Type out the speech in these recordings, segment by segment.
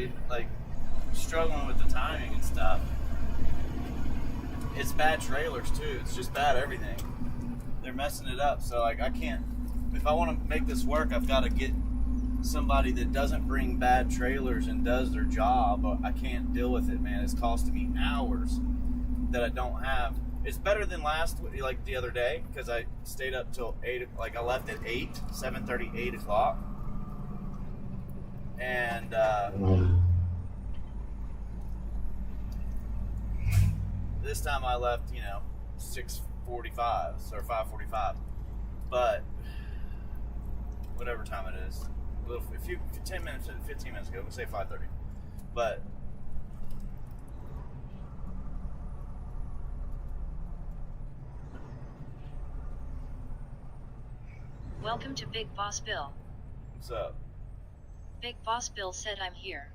really like struggling with the timing and stuff. It's bad trailers too. It's just bad everything. They're messing it up. So like I can't. If I want to make this work, I've got to get somebody that doesn't bring bad trailers and does their job. I can't deal with it, man. It's costing me hours that I don't have. It's better than like the other day, because I stayed up till 8, like I left at 7:30, 8 o'clock. And this time I left, 6:45 or 5:45. But whatever time it is, 15 minutes ago, we'll say 5:30. But welcome to Big Boss Bill. What's up? Big Boss Bill said I'm here.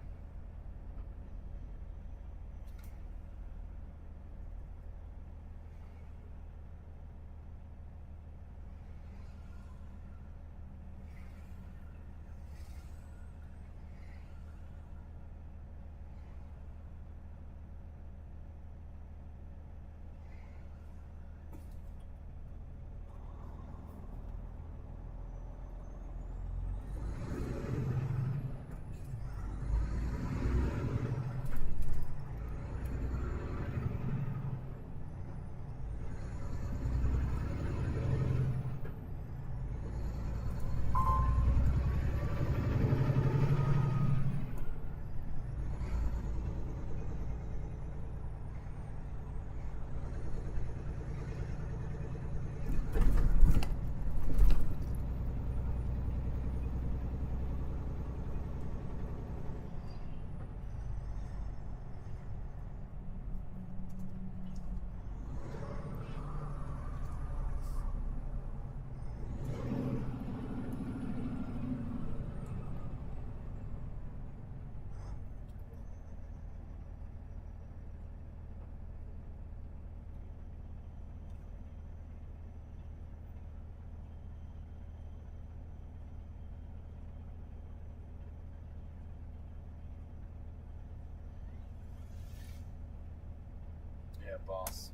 Yeah, boss.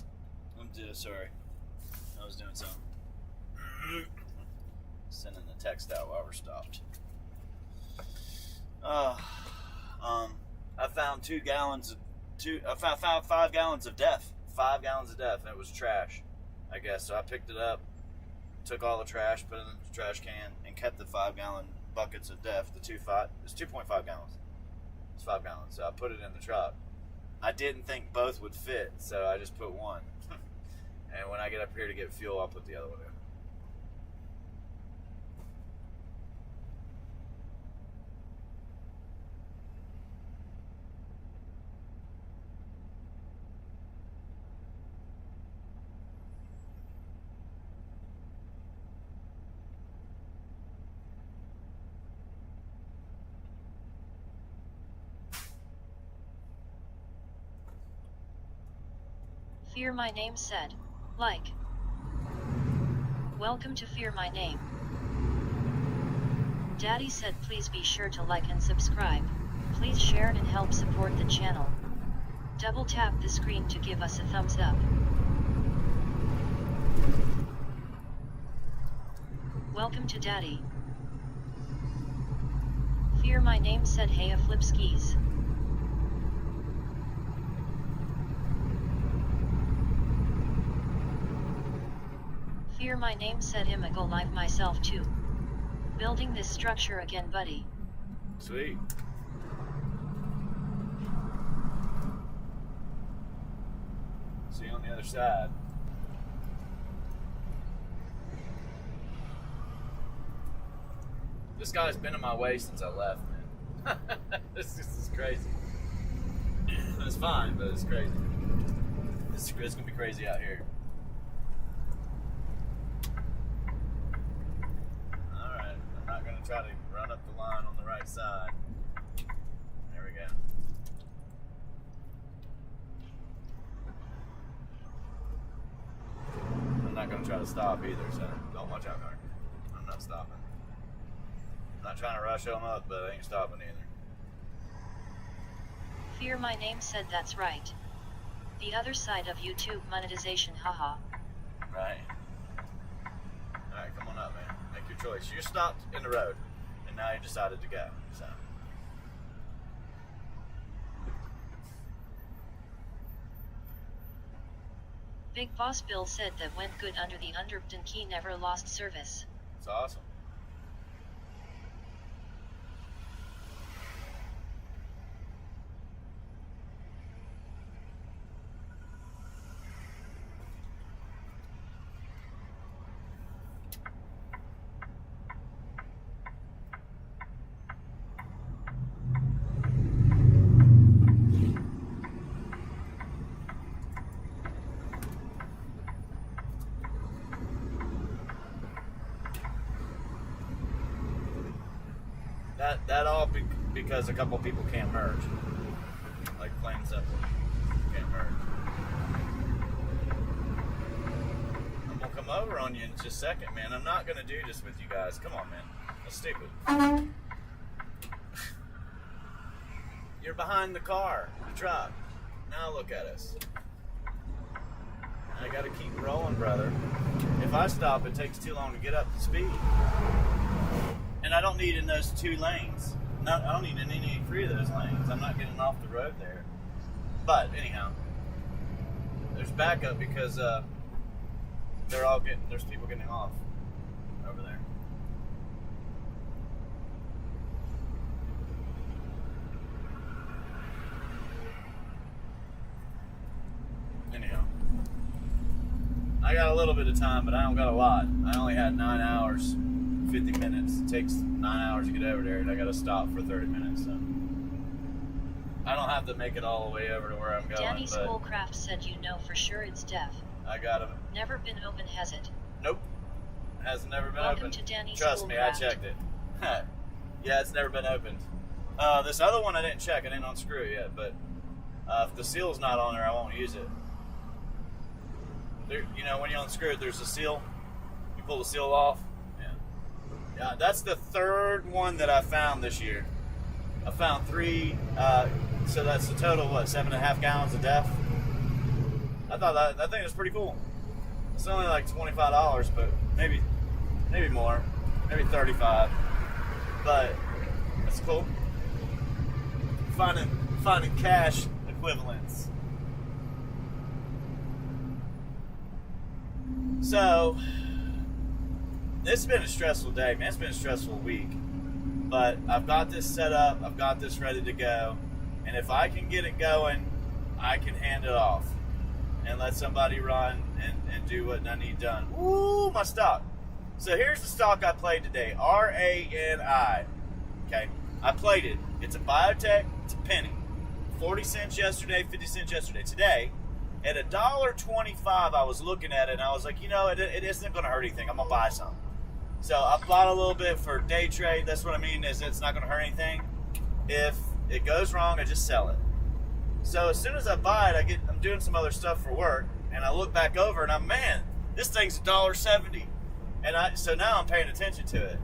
I'm sorry. I was doing something. Sending the text out while we're stopped. I found 5 gallons of Def. 5 gallons of Def, and it was trash, I guess. So I picked it up, took all the trash, put it in the trash can, and kept the 5-gallon buckets of Def. It's 2.5 gallons. It's 5 gallons. So I put it in the truck. I didn't think both would fit, so I just put one. And when I get up here to get fuel, I'll put the other one in. Fear My Name said, like. Welcome to Fear My Name. Daddy said please be sure to like and subscribe. Please share it and help support the channel. Double tap the screen to give us a thumbs up. Welcome to Daddy. Fear My Name said hey a flip skis. Fear My Name said I'ma go live myself too. Building this structure again, buddy. Sweet. See you on the other side. This guy's been in my way since I left, man. This is crazy. It's fine, but it's crazy. It's gonna be crazy out here. Alright, I'm not gonna try to run up the line on the right side. There we go. I'm not gonna try to stop either, so don't watch out, car. I'm not stopping. I'm not trying to rush them up, but I ain't stopping either. Fear My Name said that's right. The other side of YouTube monetization, haha. Right. Alright, come on up, man. Make your choice. You stopped in the road, and now you decided to go. So. Big Boss Bill said that went good under the Underpton key, never lost service. It's awesome. That all because a couple people can't merge. Like plain and simple. Can't merge. I'm gonna come over on you in just a second, man. I'm not gonna do this with you guys. Come on, man. That's stupid. You're behind the car, the truck. Now look at us. I gotta keep rolling, brother. If I stop, it takes too long to get up to speed. And I don't need in those 2 lanes. No, I don't need in any 3 of those lanes. I'm not getting off the road there. But anyhow, there's backup because there's people getting off over there. Anyhow, I got a little bit of time, but I don't got a lot. I only had 9 hours. 50 minutes. It takes 9 hours to get over there, and I got to stop for 30 minutes. So I don't have to make it all the way over to where I'm going. Danny Schoolcraft said you know for sure it's deaf. I got him. Never been open, has it? Nope. Has never been Welcome opened. To Danny Trust me, I checked it. Yeah, it's never been opened. This other one I didn't check. I didn't unscrew it yet, but if the seal's not on there, I won't use it. There, you know, when you unscrew it, there's a seal. You pull the seal off. Yeah, that's the 3rd one that I found this year. I found 3, so that's a total, 7.5 gallons of DEF. I thought that thing was pretty cool. It's only like $25, but maybe more, maybe $35. But that's cool. Finding cash equivalents. So. It's been a stressful day, man. It's been a stressful week. But I've got this set up. I've got this ready to go. And if I can get it going, I can hand it off and let somebody run and do what I need done. Ooh, my stock. So here's the stock I played today. RANI. Okay. I played it. It's a biotech. It's a penny. 40 cents yesterday, 50 cents yesterday. Today, at $1.25, I was looking at it and I was like, you know, it isn't going to hurt anything. I'm going to buy some. So I bought a little bit for day trade. That's what I mean, is it's not going to hurt anything. If it goes wrong, I just sell it. So as soon as I buy it, I'm doing some other stuff for work, and I look back over and man, this thing's $1.70. And so now I'm paying attention to it.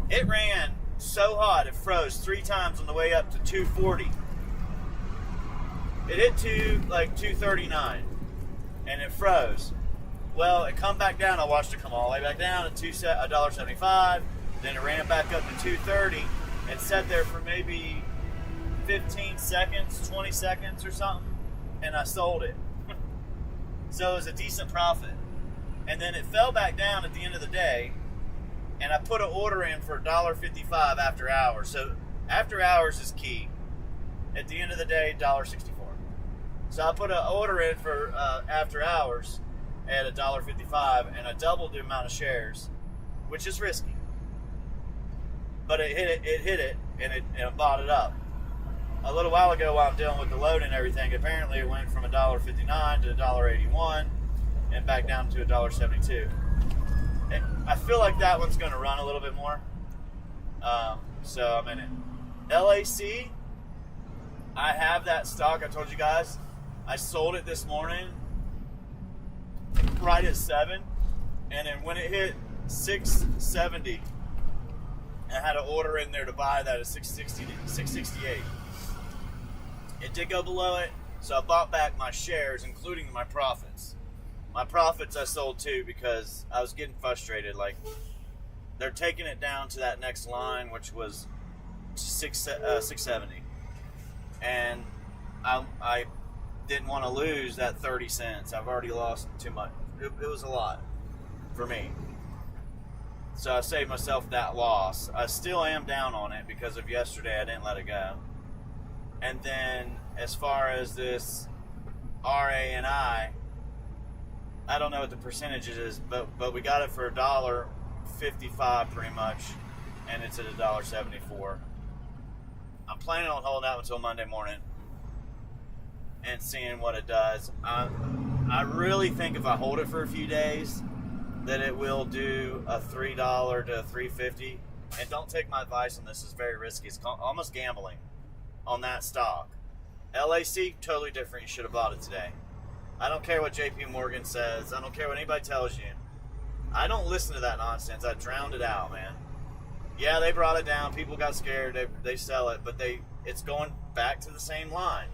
It ran so hot it froze 3 times on the way up to 240. It hit 239, and it froze. Well, it come back down. I watched it come all the way back down to $1.75. Then it ran back up to 230 and sat there for maybe 15 seconds, 20 seconds or something, and I sold it. So it was a decent profit. And then it fell back down at the end of the day, and I put an order in for $1.55 after hours. So after hours is key. At the end of the day, $1.64. So I put an order in for after hours at $1.55, and I doubled the amount of shares, which is risky. But it hit it, and it bought it up. A little while ago, while I'm dealing with the load and everything, apparently it went from $1.59 to $1.81, and back down to $1.72. And I feel like that one's going to run a little bit more. So I'm in it. LAC, I have that stock. I told you guys, I sold it this morning right at 7, and then when it hit 670, I had an order in there to buy that at 668. It did go below it, so I bought back my shares, including my profits. My profits I sold too because I was getting frustrated. Like, they're taking it down to that next line, which was 670, and I didn't want to lose that 30 cents. I've already lost too much. It was a lot for me. So I saved myself that loss. I still am down on it because of yesterday. I didn't let it go. And then as far as this RANI, I don't know what the percentage is, but we got it for $1.55 pretty much, and it's at $1.74. I'm planning on holding out until Monday morning and seeing what it does. I really think if I hold it for a few days, that it will do a $3 to a $3.50. And don't take my advice on this; it's very risky. It's almost gambling on that stock. LAC, totally different. You should have bought it today. I don't care what JP Morgan says. I don't care what anybody tells you. I don't listen to that nonsense. I drowned it out, man. Yeah, they brought it down. People got scared. They sell it, but it's going back to the same line.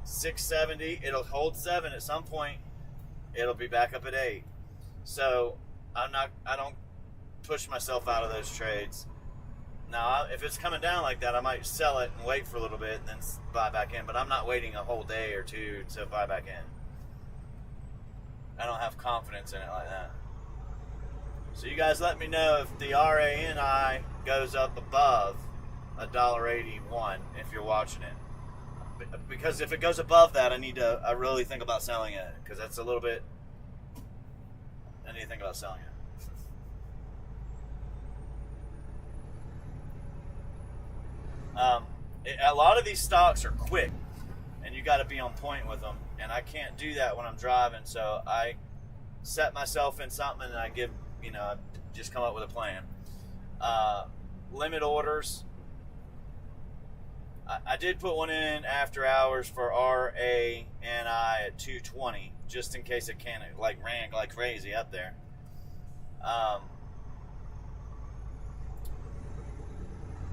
670. It'll hold 7 at some point. It'll be back up at 8. So I don't push myself out of those trades. Now, if it's coming down like that, I might sell it and wait for a little bit and then buy back in. But I'm not waiting a whole day or two to buy back in. I don't have confidence in it like that. So you guys let me know if the RANI goes up above $1.81 if you're watching it. Because if it goes above that, I really think about selling it. Because that's a little bit... I need to think about selling it. A lot of these stocks are quick, and you got to be on point with them, and I can't do that when I'm driving. So I set myself in something, and I just come up with a plan. Limit orders. I did put one in after hours for RANI at 220, just in case it ran like crazy up there.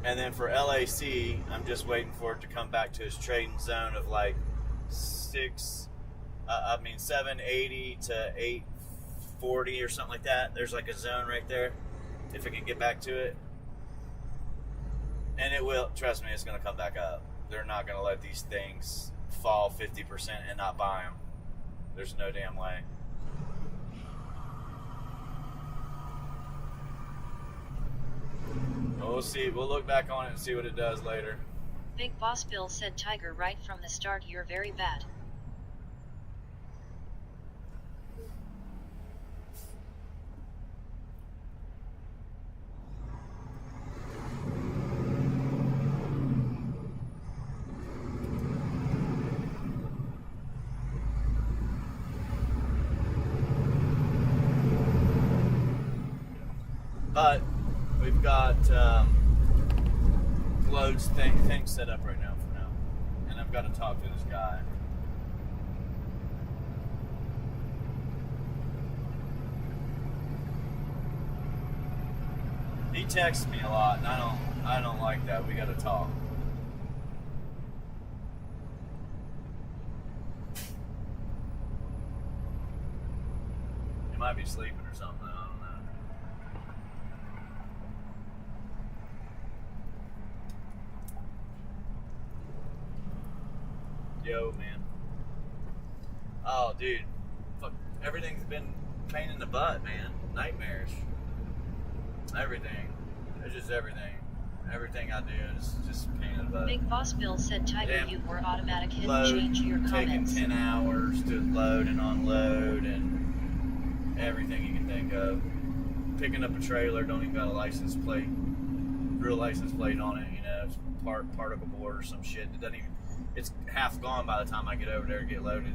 And then for LAC, I'm just waiting for it to come back to its trading zone of like 780 to 840 or something like that. There's like a zone right there. If it can get back to it. And it will, trust me, it's going to come back up. They're not going to let these things fall 50% and not buy them. There's no damn way. We'll see. We'll look back on it and see what it does later. Big Boss Bill said, Tiger, right from the start, you're very bad. But we've got loads things set up right now for now, and I've got to talk to this guy. He texts me a lot, and I don't like that. We got to talk. He might be sleeping or something. I don't know. Yo, man. Oh, dude. Fuck. Everything's been pain in the butt, man. Nightmares. Everything. It's just everything. Everything I do is just pain in the butt. Big Boss Bill said, Tiger, Damn. you were automatic hidden. Load, Change your comments. taking 10 hours to load and unload and everything you can think of. Picking up a trailer, don't even got a license plate, real license plate on it, it's particle board or some shit. It doesn't even, it's half gone by the time I get over there and get loaded.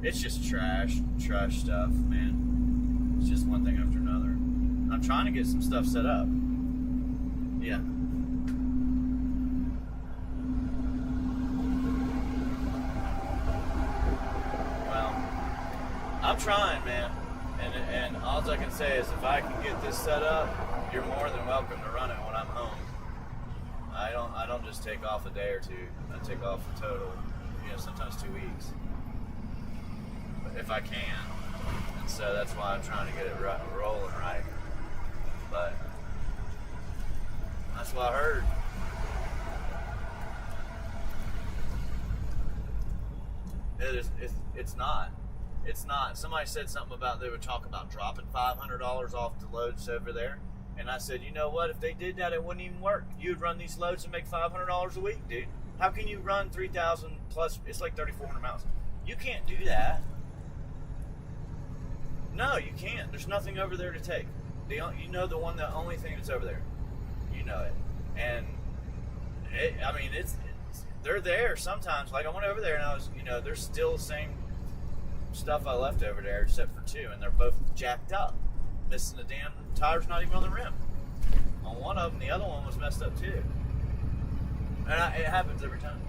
It's just trash stuff, man. It's just one thing after another. I'm trying to get some stuff set up. Yeah. Well, I'm trying, man. And all I can say is if I can get this set up, you're more than welcome to run it when I'm home. I don't just take off a day or two. I take off a total, sometimes 2 weeks, if I can. And so that's why I'm trying to get it rolling right. But that's what I heard. It's not. It's not. Somebody said something about they would talk about dropping $500 off the loads over there. And I said, you know what? If they did that, it wouldn't even work. You'd run these loads and make $500 a week, dude. How can you run 3,000 plus? It's like 3,400 miles. You can't do that. No, you can't. There's nothing over there to take. The only thing that's over there. You know it. And they're there sometimes. Like I went over there and I was, there's still the same stuff I left over there except for two, and they're both jacked up, missing the damn tire's not even on the rim. On one of them, the other one was messed up too. And it happens every time.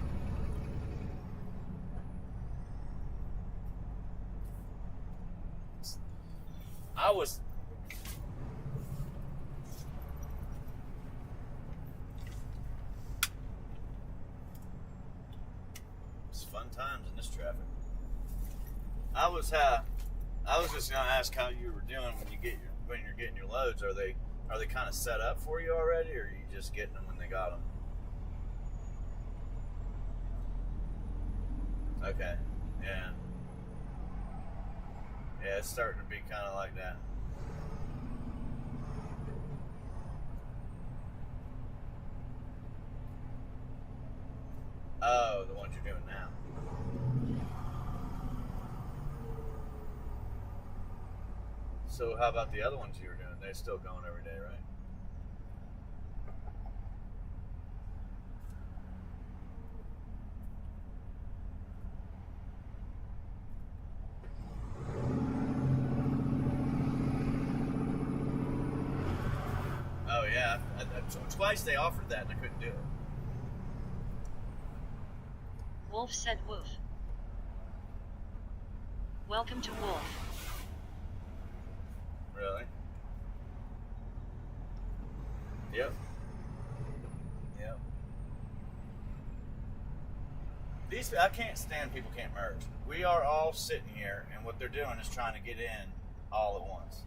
It's fun times in this traffic. I was just gonna ask how you were doing when you're getting your loads. Are they kind of set up for you already, or are you just getting them when they got them? Okay, yeah, it's starting to be kind of like that. Oh, the ones you're doing now. So how about the other ones you were doing? They're still going every day, right? Oh yeah, twice they offered that and I couldn't do it. Wolf said woof. Welcome to Wolf. Really? Yep. I can't stand people can't merge. We are all sitting here, and what they're doing is trying to get in all at once.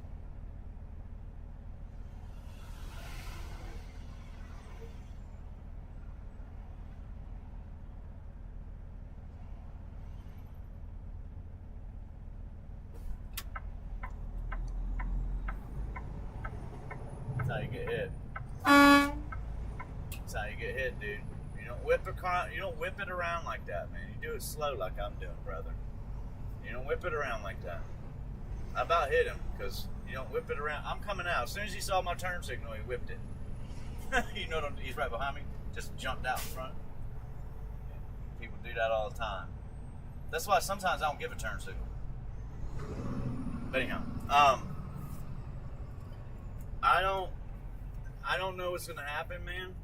That's how you get hit. That's how you get hit, dude. You don't whip it around like that, man. You do it slow like I'm doing, brother. You don't whip it around like that. I about hit him because you don't whip it around. I'm coming out. As soon as he saw my turn signal, he whipped it. He's right behind me. Just jumped out in front. People do that all the time. That's why sometimes I don't give a turn signal. But anyhow, I don't know what's gonna happen, man,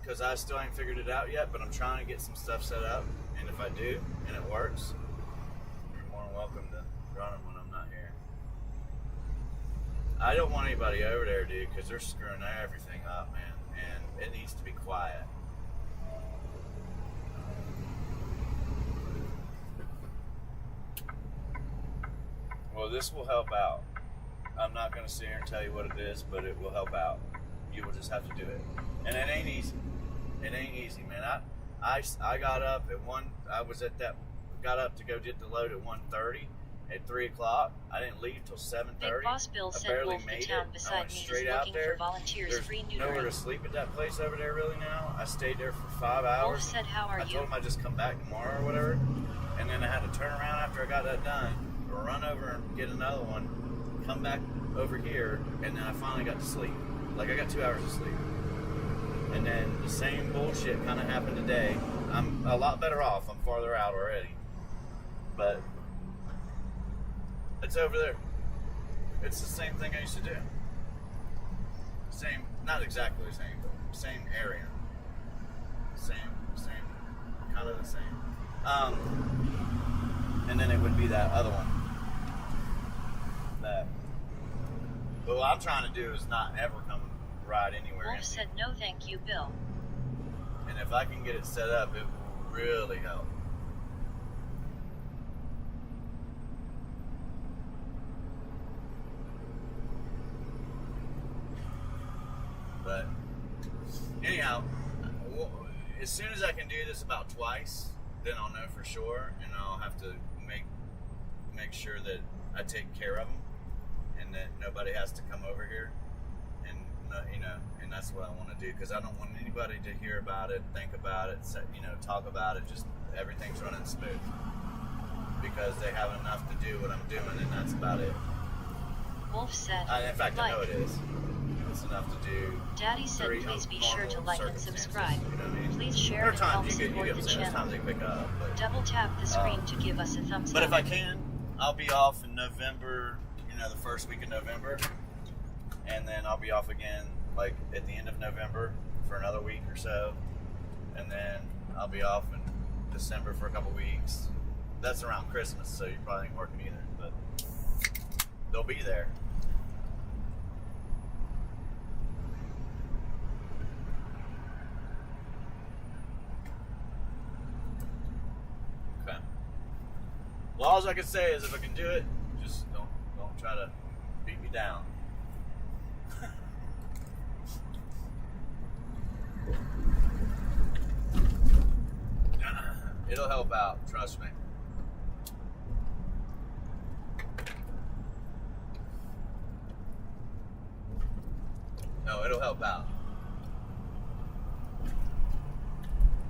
because I still ain't figured it out yet. But I'm trying to get some stuff set up, and if I do and it works, you're more than welcome to run them when I'm not here. I don't want anybody over there, dude, because they're screwing everything up, man, and it needs to be quiet. Well, this will help out. I'm not going to sit here and tell you what it is, but it will help out. You will just have to do it. And it ain't easy. It ain't easy, man. I got up at got up to go get the load at 1:30. At 3 o'clock, I didn't leave till 7:30. Big Boss Bill said Wolf, the town beside me, is looking for volunteers. There's free nowhere to neutering. sleep at that place over there really now. I stayed there for 5 hours. Wolf said, how are I you? told him I'd just come back tomorrow or whatever. And then I had to turn around after I got that done, run over and get another one, come back over here, and then I finally got to sleep. Like I got 2 hours of sleep. And then the same bullshit kind of happened today. I'm a lot better off. I'm farther out already. But it's over there. It's the same thing I used to do. Same, not exactly the same, but same area. Same, kind of the same. And then it would be that other one. But what I'm trying to do is not ever come ride anywhere Wolf empty. said, no thank you, Bill. And if I can get it set up, it will really help. But anyhow, as soon as I can do this about twice, then I'll know for sure, and I'll have to make sure that I take care of them, and that nobody has to come over here, and and that's what I want to do, because I don't want anybody to hear about it, think about it, talk about it. Just everything's running smooth, because they have enough to do what I'm doing, and that's about it. Wolf said, In fact, I know it is. It's enough to do. Daddy said, please be sure to like and subscribe. You know what I mean? Please share There are and help times you support get the there's channel. times they pick up. But, Double tap the screen to give us a thumbs but up. if I can, I'll be off in November, the first week of November. And then I'll be off again, like, at the end of November for another week or so. And then I'll be off in December for a couple weeks. That's around Christmas, so you probably ain't working either. But they'll be there. Okay. Well, all I can say is if I can do it, just don't try to beat me down. It'll help out, trust me. No, it'll help out.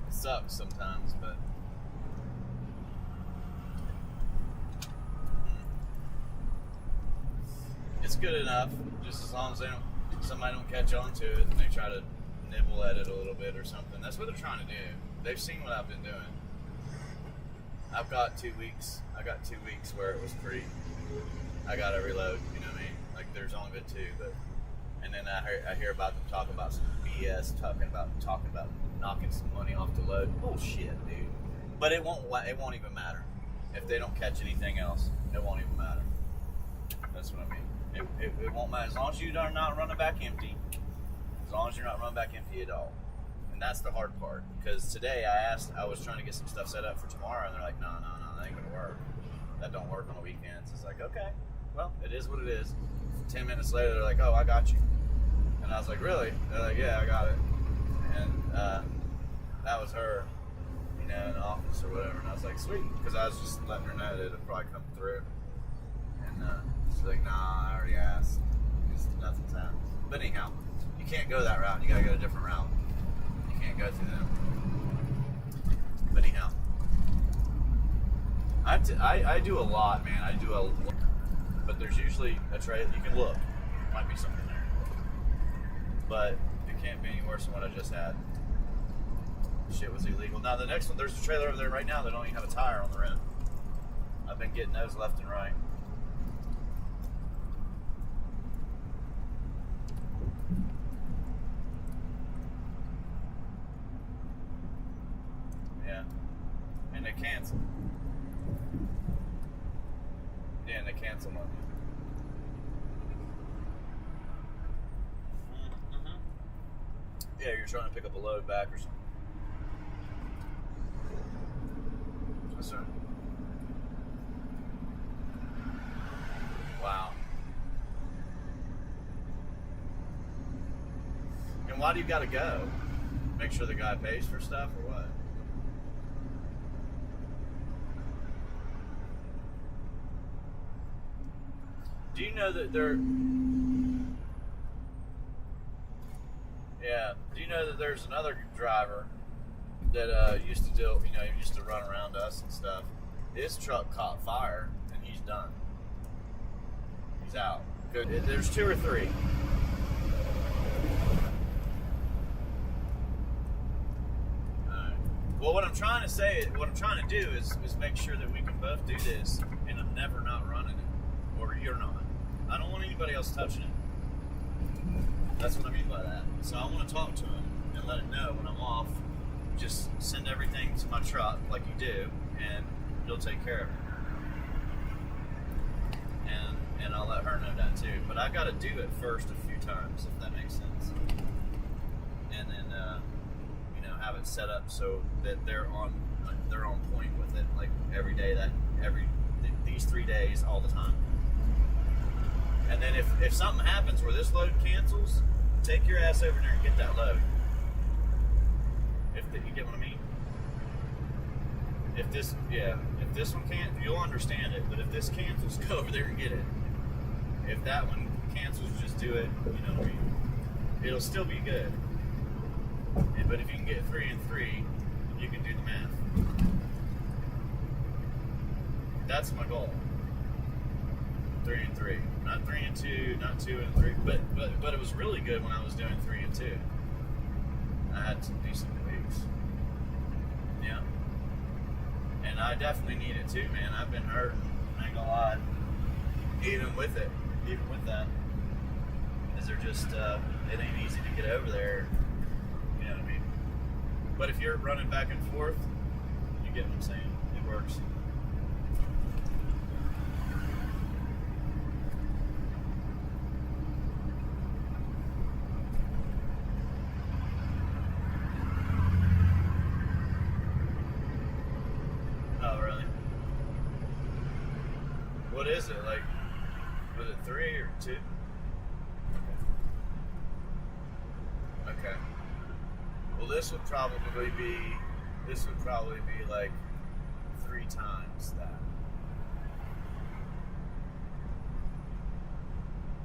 It sucks sometimes, but it's good enough, just as long as somebody don't catch on to it and they try to nibble at it a little bit or something. That's what they're trying to do. They've seen what I've been doing. I've got 2 weeks. I got 2 weeks where it was free. I got to reload, you know what I mean? Like, there's only been 2, but and then I hear about them talking about some BS, talking about knocking some money off the load. Bullshit, dude. But it won't even matter if they don't catch anything else. It won't even matter. That's what I mean. It won't matter as long as you are not running back empty. As long as you're not running back empty at all. And that's the hard part. Because today I was trying to get some stuff set up for tomorrow, and they're like, no, that ain't gonna work. That don't work on the weekends. It's like, okay, well, it is what it is. 10 minutes later, they're like, oh, I got you. And I was like, really? They're like, yeah, I got it. And that was her, in the office or whatever. And I was like, sweet. Because I was just letting her know that it'd probably come through. And she's like, nah, I already asked. Just nothing's happened. But anyhow, you can't go that route. You gotta go a different route. You can't go through them. But anyhow, I do a lot, man. I do a lot. But there's usually a trailer. You can look. Might be something there. But it can't be any worse than what I just had. Shit was illegal. Now the next one, there's a trailer over there right now that don't even have a tire on the rim. I've been getting those left and right. Yeah. And they cancel. Yeah, and they cancel on you. Yeah, you're trying to pick up a load back or something. Yes, sir. Wow. And why do you gotta go? Make sure the guy pays for stuff or what? Do you know that they're... Yeah. Do you know that there's another driver that used to deal, used to run around us and stuff. His truck caught fire and he's done. He's out. Good. There's 2 or 3. Alright. Well, what I'm trying to do is make sure that we can both do this and I'm never not running it. Or you're not. I don't want anybody else touching it. That's what I mean by that. So I want to talk to him and let him know when I'm off. Just send everything to my truck like you do, and he'll take care of it. And I'll let her know that too. But I got to do it first a few times, if that makes sense. And then, have it set up so that they're on point with it, like every day, these 3 days, all the time. And then if something happens where this load cancels, take your ass over there and get that load. You get what I mean? If this one can't, you'll understand it. But if this cancels, go over there and get it. If that one cancels, just do it. You know what I mean? It'll still be good. But if you can get 3 and 3, you can do the math. That's my goal. 3 and 3, not 3 and 2, not 2 and 3. But it was really good when I was doing 3 and 2. I had some decent weeks. Yeah. And I definitely need it too, man. I've been hurting. I ain't gonna lie. Even with that, is there just it ain't easy to get over there. You know what I mean? But if you're running back and forth, you get what I'm saying. It works. Oh, really? What is it? Like, was it 3 or 2? Okay. Well, this would probably be like 3 times that.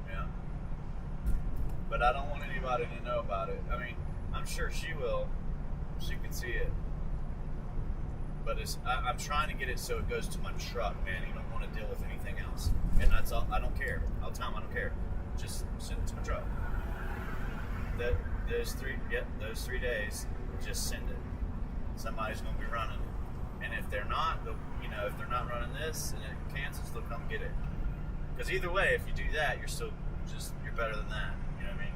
Yeah. But I don't want anybody to know about it. I mean, I'm sure she will. She can see it. But I'm trying to get it so it goes to my truck, man. You don't want to deal with anything else. And that's all. I don't care. I'll tell them I don't care. Just send it to my truck. Those 3 days, just send it. Somebody's going to be running. And if they're not, if they're not running this and it cancels, they'll come get it. Because either way, if you do that, you're better than that. You know what I mean?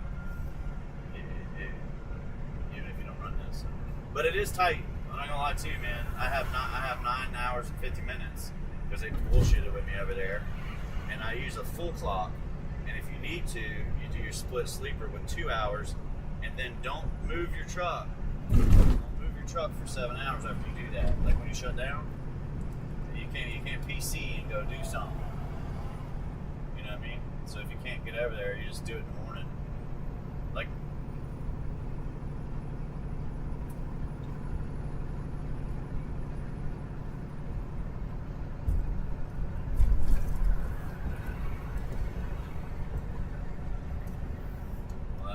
Even if you don't run this. But it is tight. I'm not gonna lie to you, man. I have 9 hours and 50 minutes because they bullshitted with me over there, and I use a full clock. And if you need to, you do your split sleeper with 2 hours, and then don't move your truck. Don't move your truck for 7 hours after you do that. Like when you shut down, you can't PC and go do something. You know what I mean? So if you can't get over there, you just do it in the morning. Like.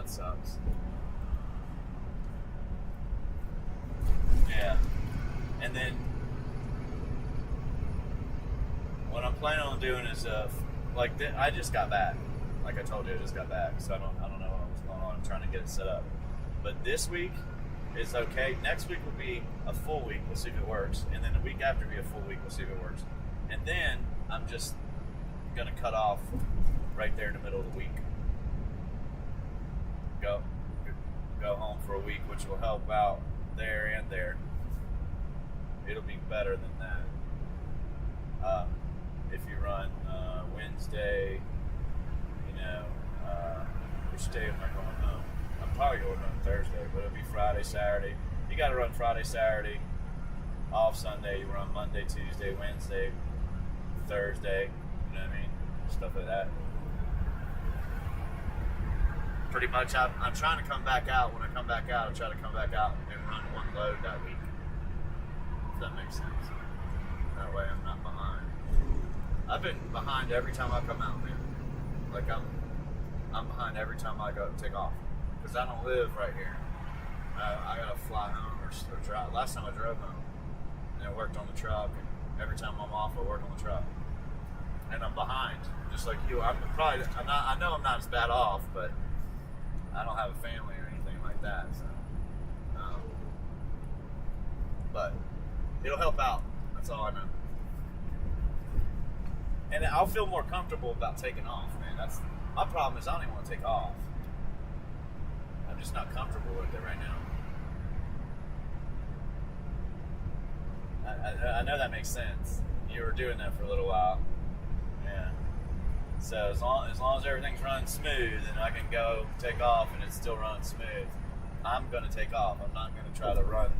Sucks. Yeah. And then what I'm planning on doing is I just got back. Like I told you, I just got back, so I don't know what's going on. I'm trying to get it set up. But this week is okay. Next week will be a full week. We'll see if it works. And then the week after will be a full week. We'll see if it works. And then I'm just gonna cut off right there in the middle of the week. Go home for a week, which will help out there and there. It'll be better than that. If you run Wednesday, which day am I going home? I'm probably going home Thursday, but it'll be Friday, Saturday. You got to run Friday, Saturday, off Sunday. You run Monday, Tuesday, Wednesday, Thursday. You know what I mean? Stuff like that. Pretty much, I'm trying to come back out. When I come back out, I'll try to come back out and run one load that week. If that makes sense. That way I'm not behind. I've been behind every time I come out, man. Like I'm behind every time I go take off. Because I don't live right here. I gotta fly home or drive. Last time I drove home. And I worked on the truck. And every time I'm off, I work on the truck. And I'm behind. Just like you. I know I'm not as bad off, but I don't have a family or anything like that, so. But it'll help out. That's all I know. And I'll feel more comfortable about taking off, man. That's my problem. Is I don't even want to take off. I'm just not comfortable with it right now. I know that makes sense. You were doing that for a little while. Yeah. So as long as everything's running smooth, and I can go take off and it's still running smooth. I'm going to take off. I'm not going to try to run,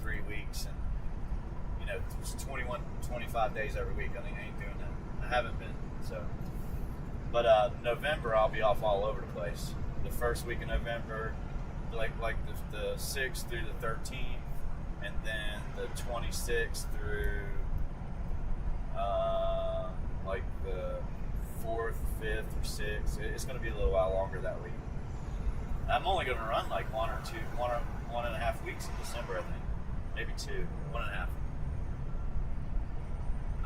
3 weeks and, 21, 25 days every week. I ain't doing that. I haven't been. So, but November I'll be off all over the place. The first week of November, like the 6th through the 13th, and then the 26th through like the 4th, 5th, or 6th. It's going to be a little while longer that week. I'm only going to run like 1.5 weeks in December, I think. Maybe 2, 1.5.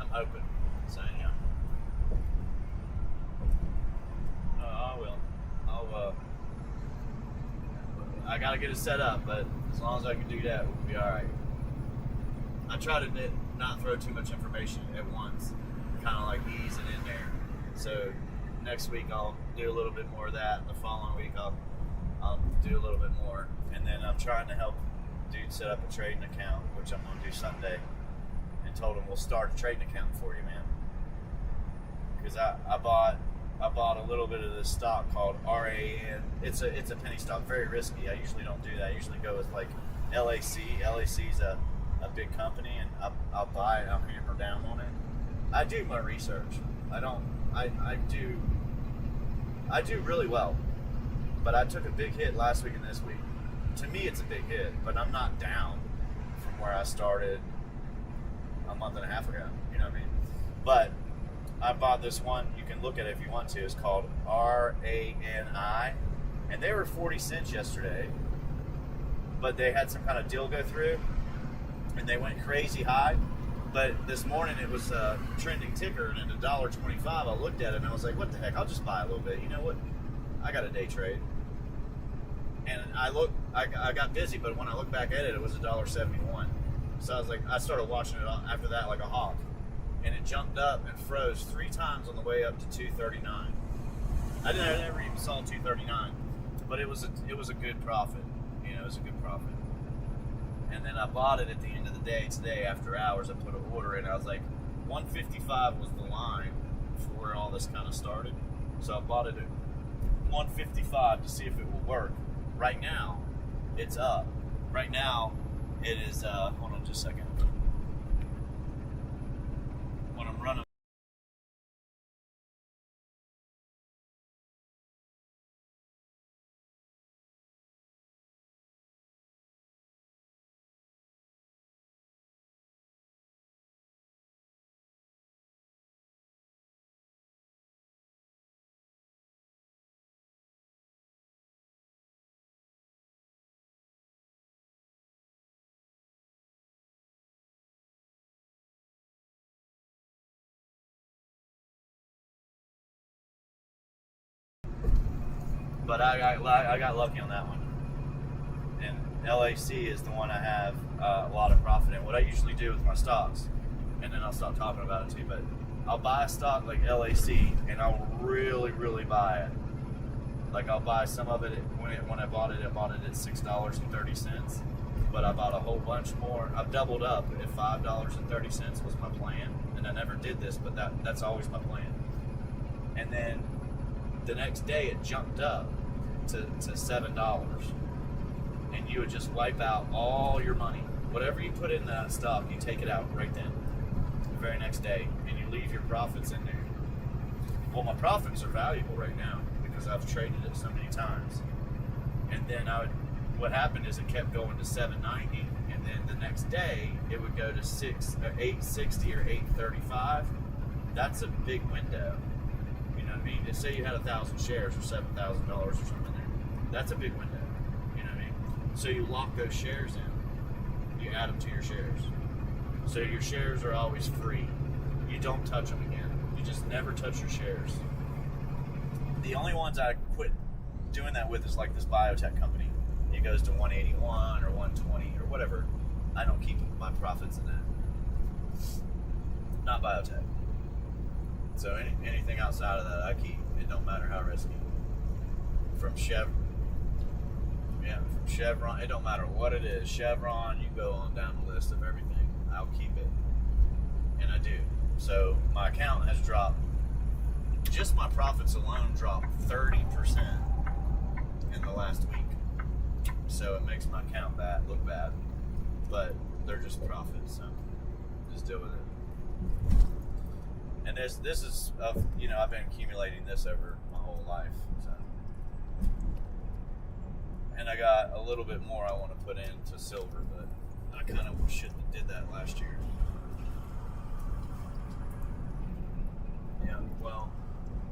I'm hoping. So anyhow, I will. I gotta get it set up, but as long as I can do that, we'll be all right. I try to not throw too much information at once, kind of like ease it in there. So next week I'll do a little bit more of that. The following week I'll do a little bit more, and then I'm trying to help dude set up a trading account, which I'm gonna do Sunday, and told him we'll start a trading account for you, man. Because I bought a little bit of this stock called RAN. It's a penny stock, very risky. I usually don't do that. I usually go with like LAC. LAC's a big company, and I'll buy it. I'll hammer down on it. I do my research. I do really well, but I took a big hit last week and this week. To me, it's a big hit, but I'm not down from where I started a month and a half ago. You know what I mean? But I bought this one. You can look at it if you want to. It's called RANI, and they were 40 cents yesterday, but they had some kind of deal go through, and they went crazy high. But this morning it was a trending ticker, and at $1.25, I looked at it and I was like, "What the heck? I'll just buy a little bit." You know what? I got a day trade, and I got busy, but when I look back at it, it was $1.71. So I was like, I started watching it after that like a hawk. And it jumped up and froze 3 times on the way up to 239. I never even saw 239, but it was a good profit. It was a good profit. And then I bought it at the end of the day today after hours. I put an order in. I was like, 155 was the line for where all this kind of started. So I bought it at 155 to see if it will work. Right now, it's up. Right now, it is. Hold on just a second. When I'm running. But I got lucky on that one. And LAC is the one I have a lot of profit in. What I usually do with my stocks, and then I'll stop talking about it too, but I'll buy a stock like LAC, and I'll really, really buy it. Like I'll buy some of it when I bought it at $6.30. But I bought a whole bunch more. I've doubled up at $5.30 was my plan, and I never did this, but that's always my plan. And then the next day it jumped up to $7, and you would just wipe out all your money. Whatever you put in that stock, you take it out right then, the very next day, and you leave your profits in there. Well, my profits are valuable right now because I've traded it so many times. And then what happened is it kept going to $7.90, and then the next day it would go to $8.60 or $8.35. That's a big window. You know what I mean? Just say you had 1,000 shares for $7,000 or something there. That's a big window. You know what I mean? So you lock those shares in. You add them to your shares. So your shares are always free. You don't touch them again. You just never touch your shares. The only ones I quit doing that with is like this biotech company. It goes to 181 or 120 or whatever. I don't keep my profits in that. Not biotech. So anything outside of that, I keep. It don't matter how risky. From Chevron, it don't matter what it is. Chevron, you go on down the list of everything. I'll keep it, and I do. So my account has dropped. Just my profits alone dropped 30% in the last week. so it makes my account look bad. But they're just profits, so just deal with it. And this is, I've been accumulating this over my whole life, so. And I got a little bit more I want to put into silver, but I kind of should have did that last year. Yeah, well,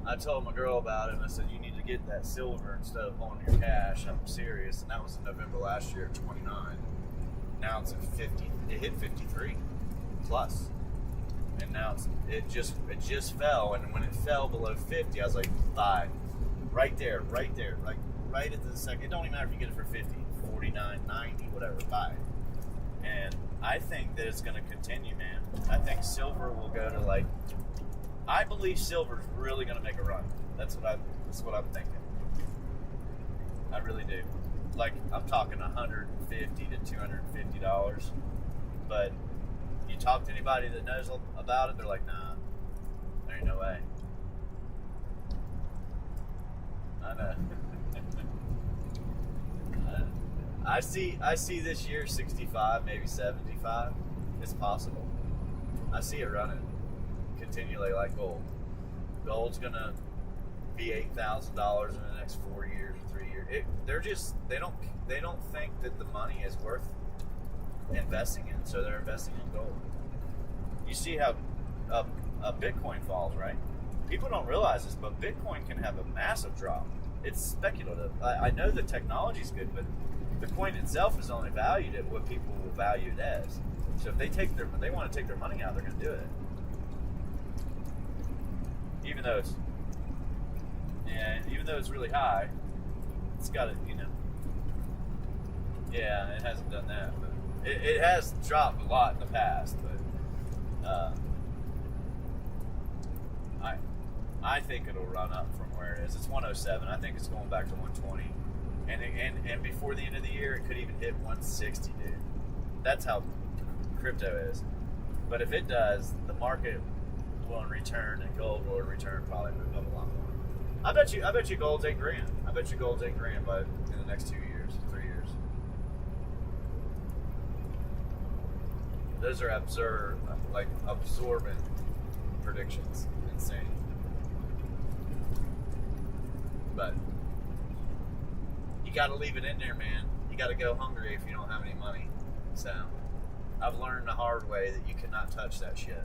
I told my girl about it, and I said, you need to get that silver instead of holding your cash. I'm serious. And that was in November last year, 29. Now it's at 50. It hit 53 plus. And now it just fell. And when it fell below 50, I was like, buy. Right there. Like, right at the second. It don't even matter if you get it for 50, 49, 90, whatever, buy. And I think that it's going to continue, man. I think silver will go to I believe silver's really going to make a run. That's what I'm thinking. I really do. Like, I'm talking $150 to $250. But you talk to anybody that knows about it, they're like, nah, there ain't no way. I know. I see this year 65, maybe 75. It's possible. I see it running continually like gold. Gold's gonna be $8,000 in the next 4 years or 3 years. They don't think that the money is worth investing in, so they're investing in gold. You see how a Bitcoin falls, right? People don't realize this, but Bitcoin can have a massive drop. It's speculative. I know the technology's good, but the coin itself is only valued at what people will value it as. So if they want to take their money out, they're going to do it. Even though it's really high, it's got it, Yeah, it hasn't done that, but it has dropped a lot in the past. But I think it'll run up from where it is. It's 107. I think it's going back to 120, and before the end of the year, it could even hit 160, dude. That's how crypto is. But if it does, the market will return, and gold will return, probably move up a lot more. I bet you gold's $8,000. I bet you gold's $8,000 in the next 2 years, 3 years. Those are absorbent predictions. Insane. But you got to leave it in there, man. You got to go hungry if you don't have any money. So I've learned the hard way that you cannot touch that shit.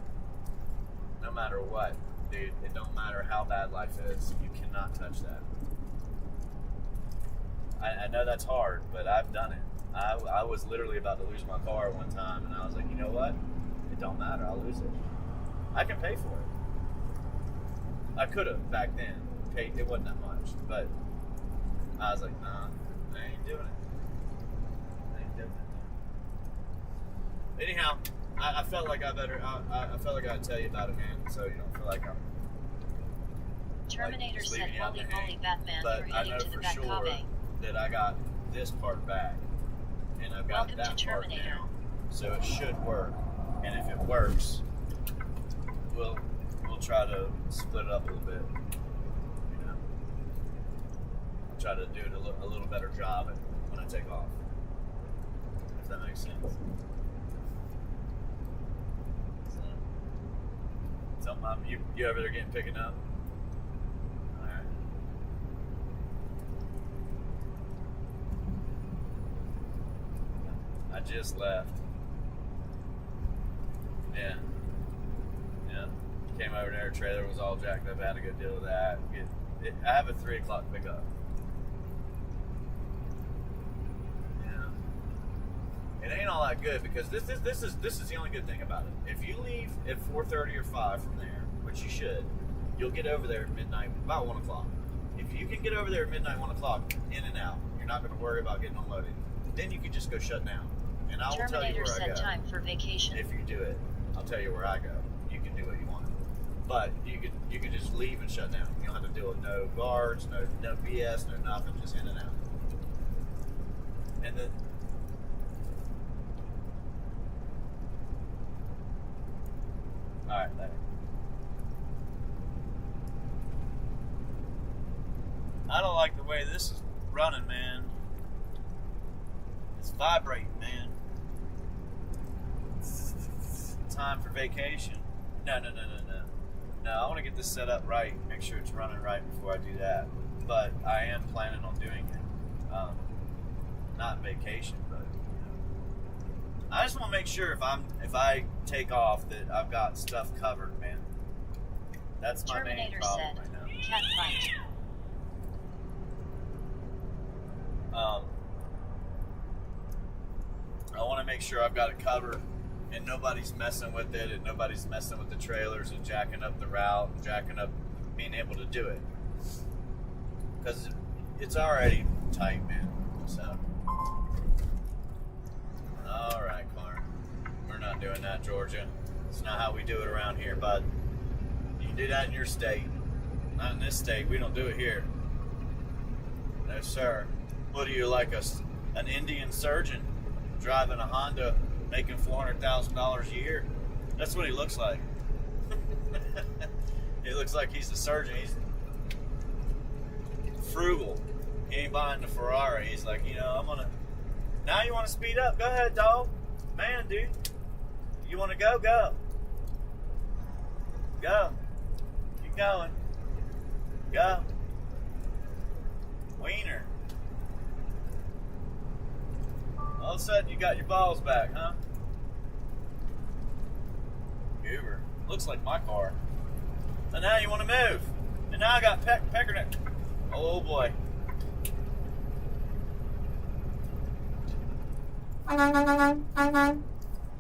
No matter what, dude, it don't matter how bad life is, you cannot touch that. I know that's hard, but I've done it. I was literally about to lose my car one time, and I was like, you know what? It don't matter, I'll lose it. I can pay for it. I could have back then. It wasn't that much, but I was like, nah, I ain't doing it. Anyhow, I felt like I felt like I'd tell you about it, man, so you don't feel like I'm Terminator said, holy moly Batman, but you're I heading know to the for back sure copy. that I got this part back, and I've got Welcome that to part Terminator. now, so it should work. And if it works, we'll try to split it up a little bit. Try to do it a little better job when I take off, if that makes sense. So you over there getting picking up? All right. I just left. Yeah. Came over there. Trailer was all jacked up. I had to go deal with that. I have a 3 o'clock pickup. It ain't all that good because this is the only good thing about it. If you leave at 4:30 or 5 from there, which you should, you'll get over there at midnight, about 1 o'clock. If you can get over there at midnight, 1 o'clock, in and out, you're not going to worry about getting unloaded. Then you can just go shut down, and I will tell you Terminator where I said go. time for vacation. If you do it, I'll tell you where I go. You can do what you want, but you can just leave and shut down. You don't have to deal with no guards, no BS, no nothing, just in and out. And then. Alright, later. I don't like the way this is running, man. It's vibrating, man. It's time for vacation. No. No, I want to get this set up right. Make sure it's running right before I do that. But I am planning on doing it. Not vacation, but I just want to make sure if I take off that I've got stuff covered, man. That's my main Terminator problem said, right now. cat fight. I want to make sure I've got it covered and nobody's messing with it and nobody's messing with the trailers and jacking up the route and jacking up being able to do it. Because it's already tight, man. So, all right, Clark. We're not doing that, Georgia. It's not how we do it around here, bud. You can do that in your state. Not in this state. We don't do it here. No, sir. What are you, like an Indian surgeon driving a Honda making $400,000 a year? That's what he looks like. He looks like he's a surgeon. He's frugal. He ain't buying the Ferrari. He's like, now you want to speed up? Go ahead, dog. Man, dude. You want to go? Go. Go. Keep going. Go. Wiener. All of a sudden, you got your balls back, huh? Goober. Looks like my car. And now you want to move. And now I got Peckerneck. Oh, boy.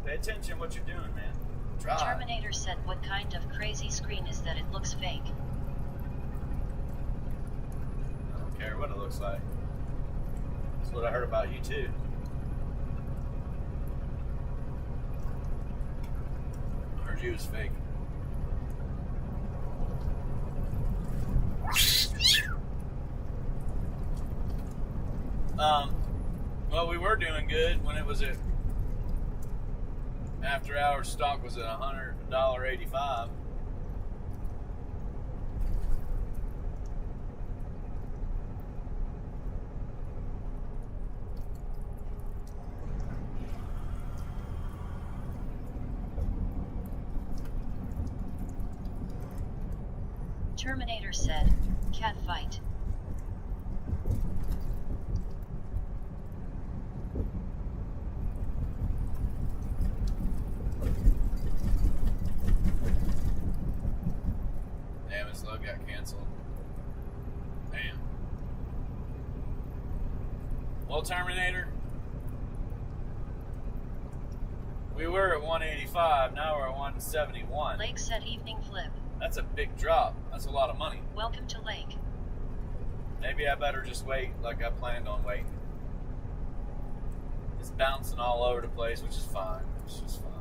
Pay attention what you're doing, man. Drive. Terminator said, what kind of crazy screen is that? It looks fake. I don't care what it looks like. That's what I heard about you, too. I heard you was fake. Well, we were doing good when it was at after hours. Stock was at $100.85. Terminator said, cat fight. Damn, his load got canceled. Damn. Well, Terminator, we were at 185, now we're at 171. Lake said, evening flip. That's a big drop. That's a lot of money. Welcome to Lake. Maybe I better just wait like I planned on waiting. It's bouncing all over the place, which is fine. It's just fine.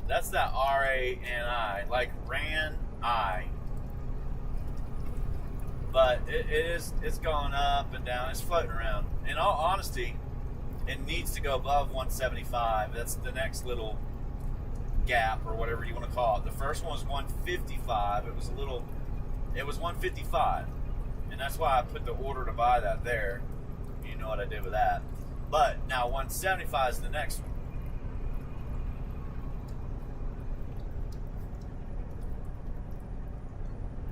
That's that R-A-N-I, like ran-I. But it's going up and down. It's floating around. In all honesty, it needs to go above 175. That's the next little gap or whatever you want to call it. The first one was 155. It was 155. And that's why I put the order to buy that there. You know what I did with that. But now 175 is the next one.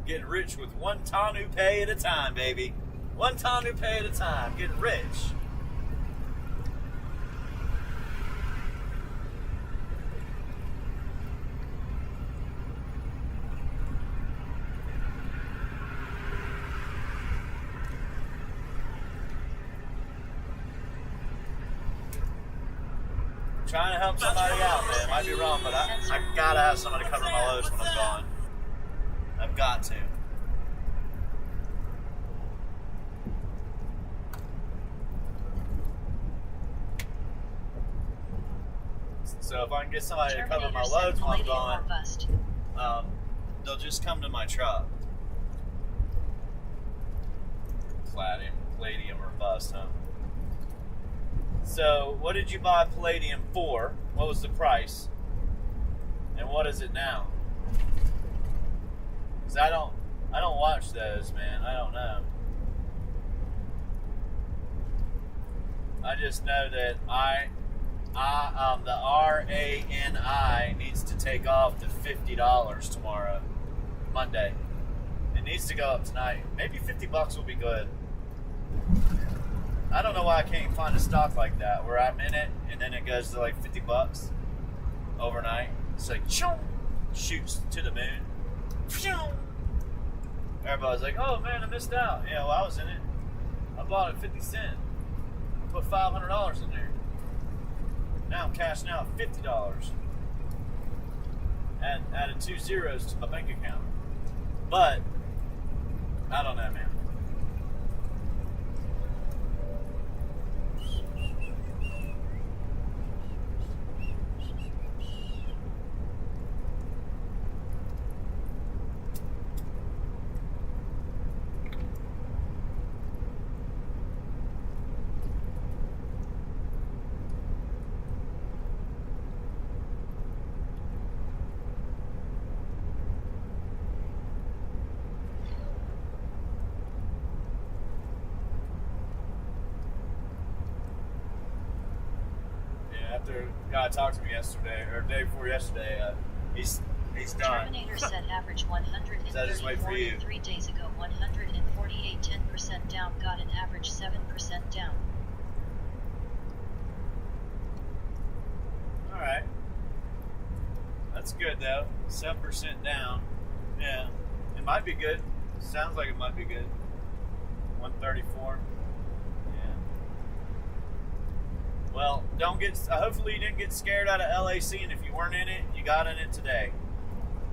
Getting rich with one Tanu pay at a time, baby. One Tanu pay at a time. Getting rich. Trying to help somebody out, man. Might be wrong, but I gotta have somebody cover my loads when I'm gone. I've got to. So if I can get somebody to cover my loads when I'm gone, they'll just come to my truck. Palladium or bust, huh? So, what did you buy Palladium for? What was the price? And what is it now? Because I don't watch those, man. I don't know. I just know that the RANI needs to take off to $50 tomorrow, Monday. It needs to go up tonight. Maybe $50 will be good. I don't know why I can't find a stock like that where I'm in it and then it goes to like $50 overnight. It's like shoots to the moon. Everybody's like, "Oh man, I missed out." Yeah, well, I was in it. I bought it 50 cents. Put $500 in there. Now I'm cashing out $50. And added 2 zeros to my bank account. But I don't know, man. After a guy talked to me yesterday, or day before yesterday, he's done. Terminator said average 134 3 days ago, 148, 10% down, got an average 7% down. Alright. That's good though. 7% down. Yeah. It might be good. Sounds like it might be good. 134. Well, hopefully you didn't get scared out of LAC, and if you weren't in it, you got in it today.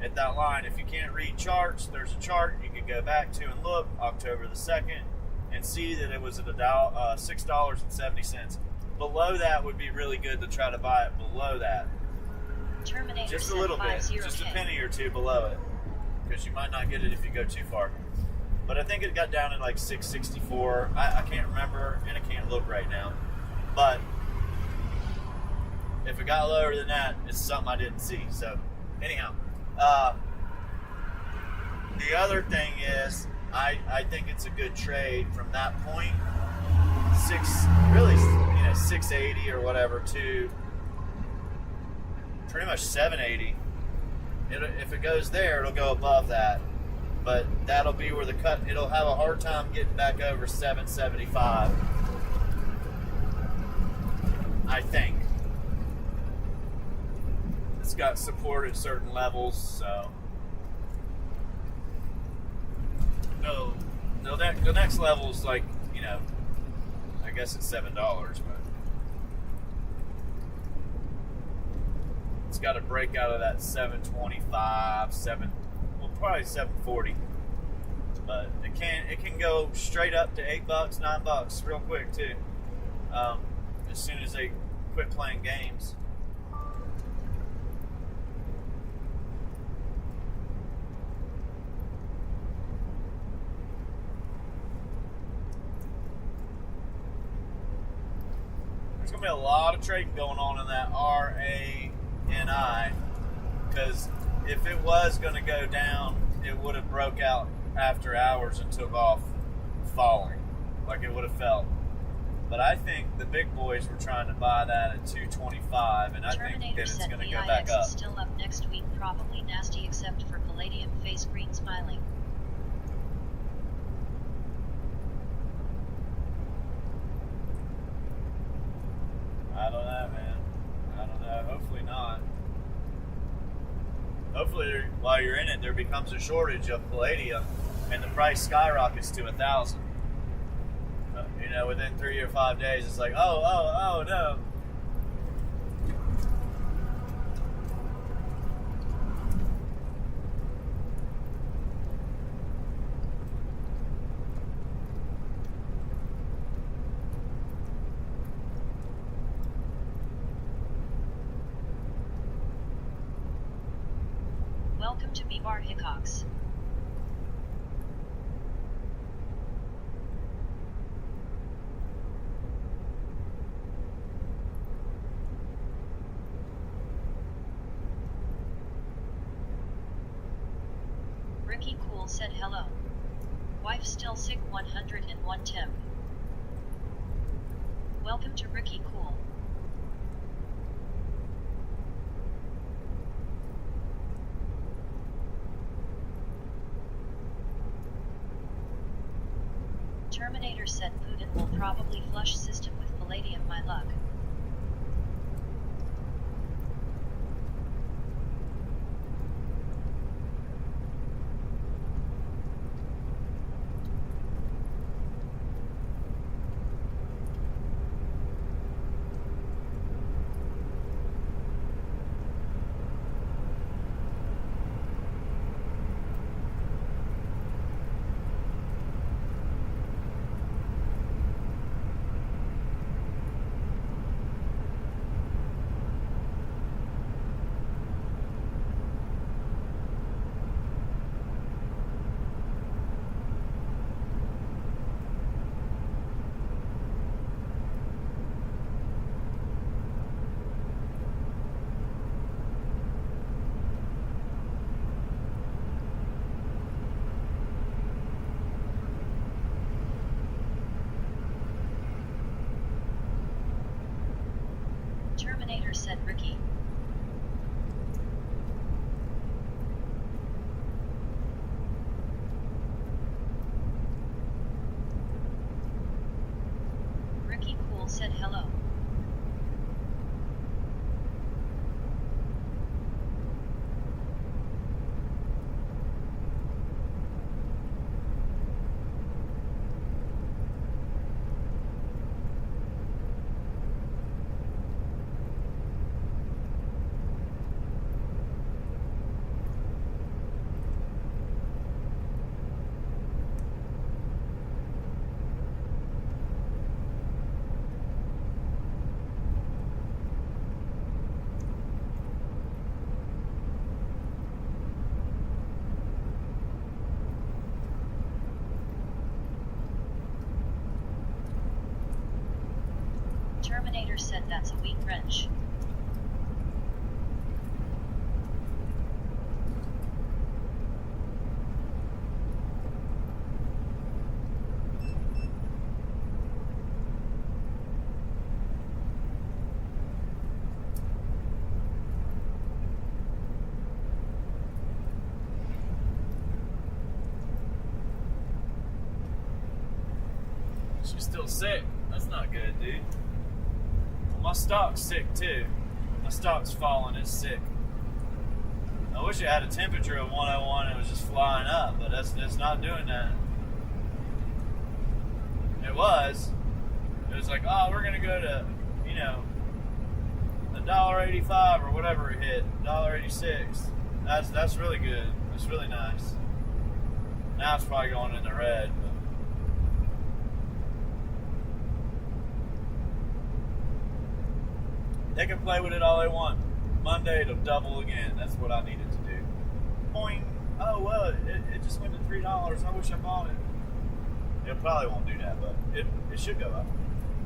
At that line, if you can't read charts, there's a chart you can go back to and look, October the 2nd, and see that it was at $6.70. Below that would be really good to try to buy it below that. Terminator just a little bit, just a penny or two below it, because you might not get it if you go too far. But I think it got down at like 664. I can't remember, and I can't look right now. But if it got lower than that, it's something I didn't see. So, anyhow, the other thing is, I think it's a good trade from that point, 680 or whatever, to pretty much 780. If it goes there, it'll go above that, but that'll be where it'll have a hard time getting back over 775. I think. It's got support at certain levels, so no, the next level is like, I guess it's $7, but it's got to break out of that 725, probably 740, but it can go straight up to $8, $9 real quick too. As soon as they quit playing games. There's going to be a lot of trading going on in that RANI, because if it was going to go down, it would have broke out after hours and took off falling, like it would have felt. But I think the big boys were trying to buy that at 225, and I think that it's going to go back up. Is still up next week, probably nasty except for Palladium face green smiling. I don't know, man. I don't know. Hopefully not. Hopefully, while you're in it, there becomes a shortage of palladium, and the price skyrockets to 1,000. Within 3 or 5 days, it's like, oh no. Welcome to B-Bar Hickox. Ricky Cool said hello. Wife still sick, 101 temp. Welcome to Ricky Cool. Terminator said Putin will probably flush system with palladium, my luck. Terminator said Ricky. Ricky Cool said hello. Terminator said that's a weak wrench. She's still sick. That's not good, dude. My stock's sick too. My stock's falling. It's sick. I wish it had a temperature of 101 and it was just flying up, but that's not doing that. It was like, oh, we're gonna go to, $1.85 or whatever it hit, $1.86. That's really good. That's really nice. Now it's probably going in the red. But they can play with it all they want. Monday it'll double again. That's what I needed to do. Boing. Oh well, it just went to $3. I wish I bought it. It probably won't do that, but it should go up.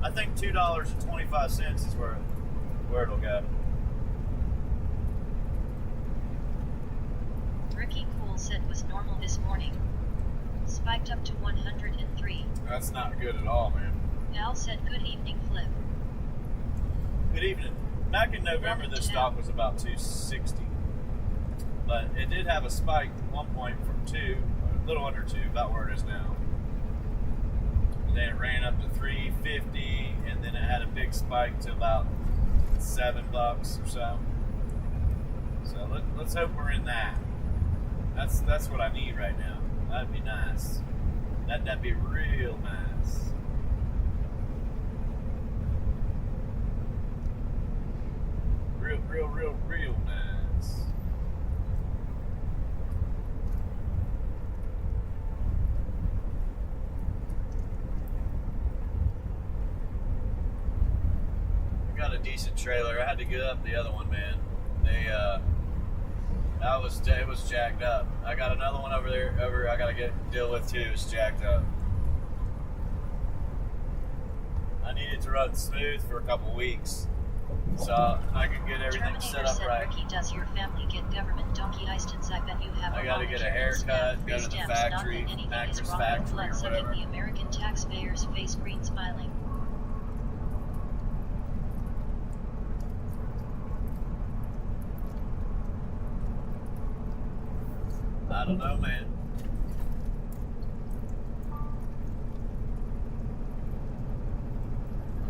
I think $2.25 is where it'll go. Ricky Cool said was normal this morning. Spiked up to 103. That's not good at all, man. Al said good evening, Flip. Good evening. Back in November, this stock was about 260, but it did have a spike at one point from 2, a little under 2, about where it is now. And then it ran up to 350, and then it had a big spike to about $7 or so. So let's hope we're in that. That's what I need right now. That'd be nice. That'd be real nice. Real nice. I got a decent trailer. I had to get up the other one, man. It was jacked up. I got another one over there. I gotta deal with too. It's jacked up. I needed to run smooth for a couple weeks, so I can get everything set up right. Ricky, does your family get government donkey licensed? I bet you have. I gotta get a haircut, go to the factory, mattress factory or whatever. The American taxpayers face green smiling. I don't know, man.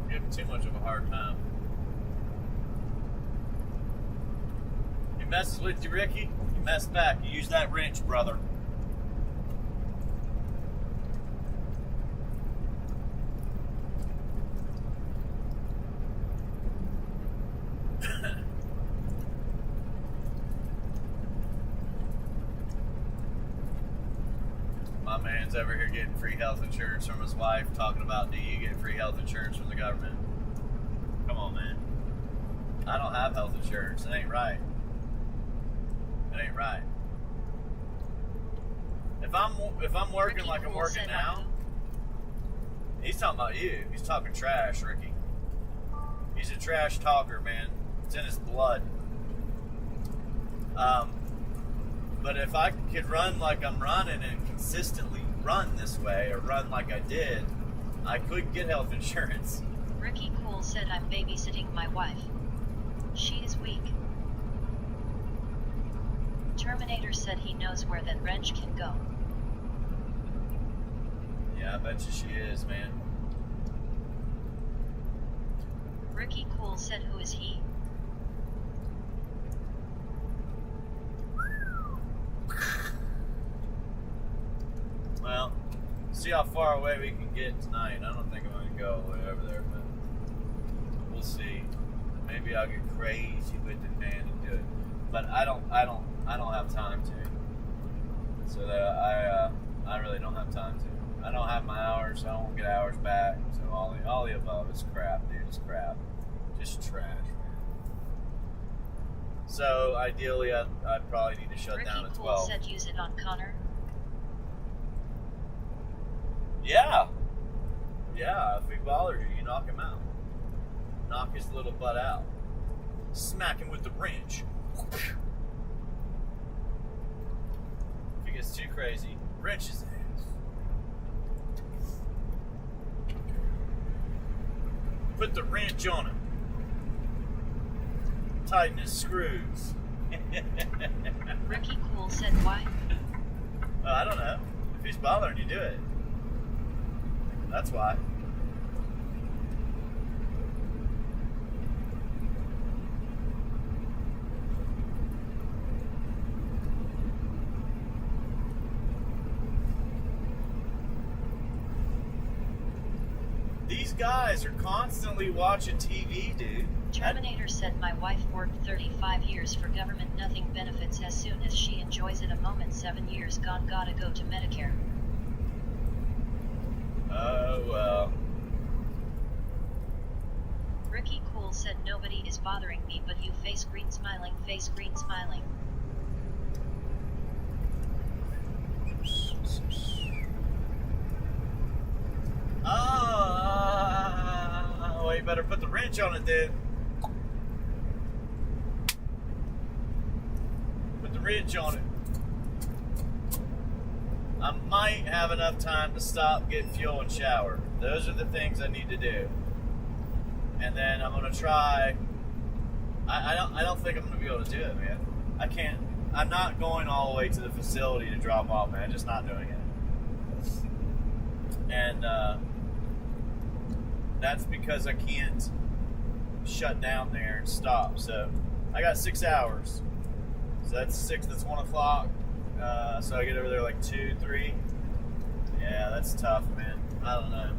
I'm giving too much of a hard time. He messes with you, Ricky. You mess back. You use that wrench, brother. My man's over here getting free health insurance from his wife, talking about, do you get free health insurance from the government? Come on, man. I don't have health insurance. It ain't right. It ain't right. If I'm working Ricky like I'm Poole working said now, he's talking about you. He's talking trash, Ricky. He's a trash talker, man. It's in his blood. But if I could run like I'm running and consistently run this way, or run like I did, I could get health insurance. Ricky Poole said I'm babysitting my wife. She is weak. Terminator said he knows where that wrench can go. Yeah, I bet you she is, man. Ricky Poole said who is he? Well, see how far away we can get tonight. I don't think I'm going to go all the way over there, but we'll see. Maybe I'll get crazy with it, man, and do it. But I don't have time to. So that I really don't have time to. I don't have my hours. I don't get hours back. So all the above is crap, dude. It's crap. Just trash, man. So ideally, I'd probably need to shut Ricky down at Poole 12. said use it on Connor. Yeah. Yeah, if he bothers you, you knock him out. Knock his little butt out. Smack him with the wrench. If he gets too crazy, wrench his ass. Put the wrench on him. Tighten his screws. Ricky Poole said why? I don't know. If he's bothering you, do it. That's why. These guys are constantly watching TV, dude. Terminator said my wife worked 35 years for government, nothing benefits. As soon as she enjoys it a moment, 7 years gone, gotta go to Medicare. Oh, well. Ricky Poole said nobody is bothering me but you, face green smiling, face green smiling. Well, you better put the wrench on it then. Put the wrench on it. I might have enough time to stop, get fuel, and shower. Those are the things I need to do. And then I'm gonna try. I don't think I'm gonna be able to do it, man. I can't. I'm not going all the way to the facility to drop off, man. I'm just not doing it. And that's because I can't shut down there and stop. So I got 6 hours. So that's 6. That's 1 o'clock. So I get over there like 2, 3. Yeah, that's tough, man. I don't know.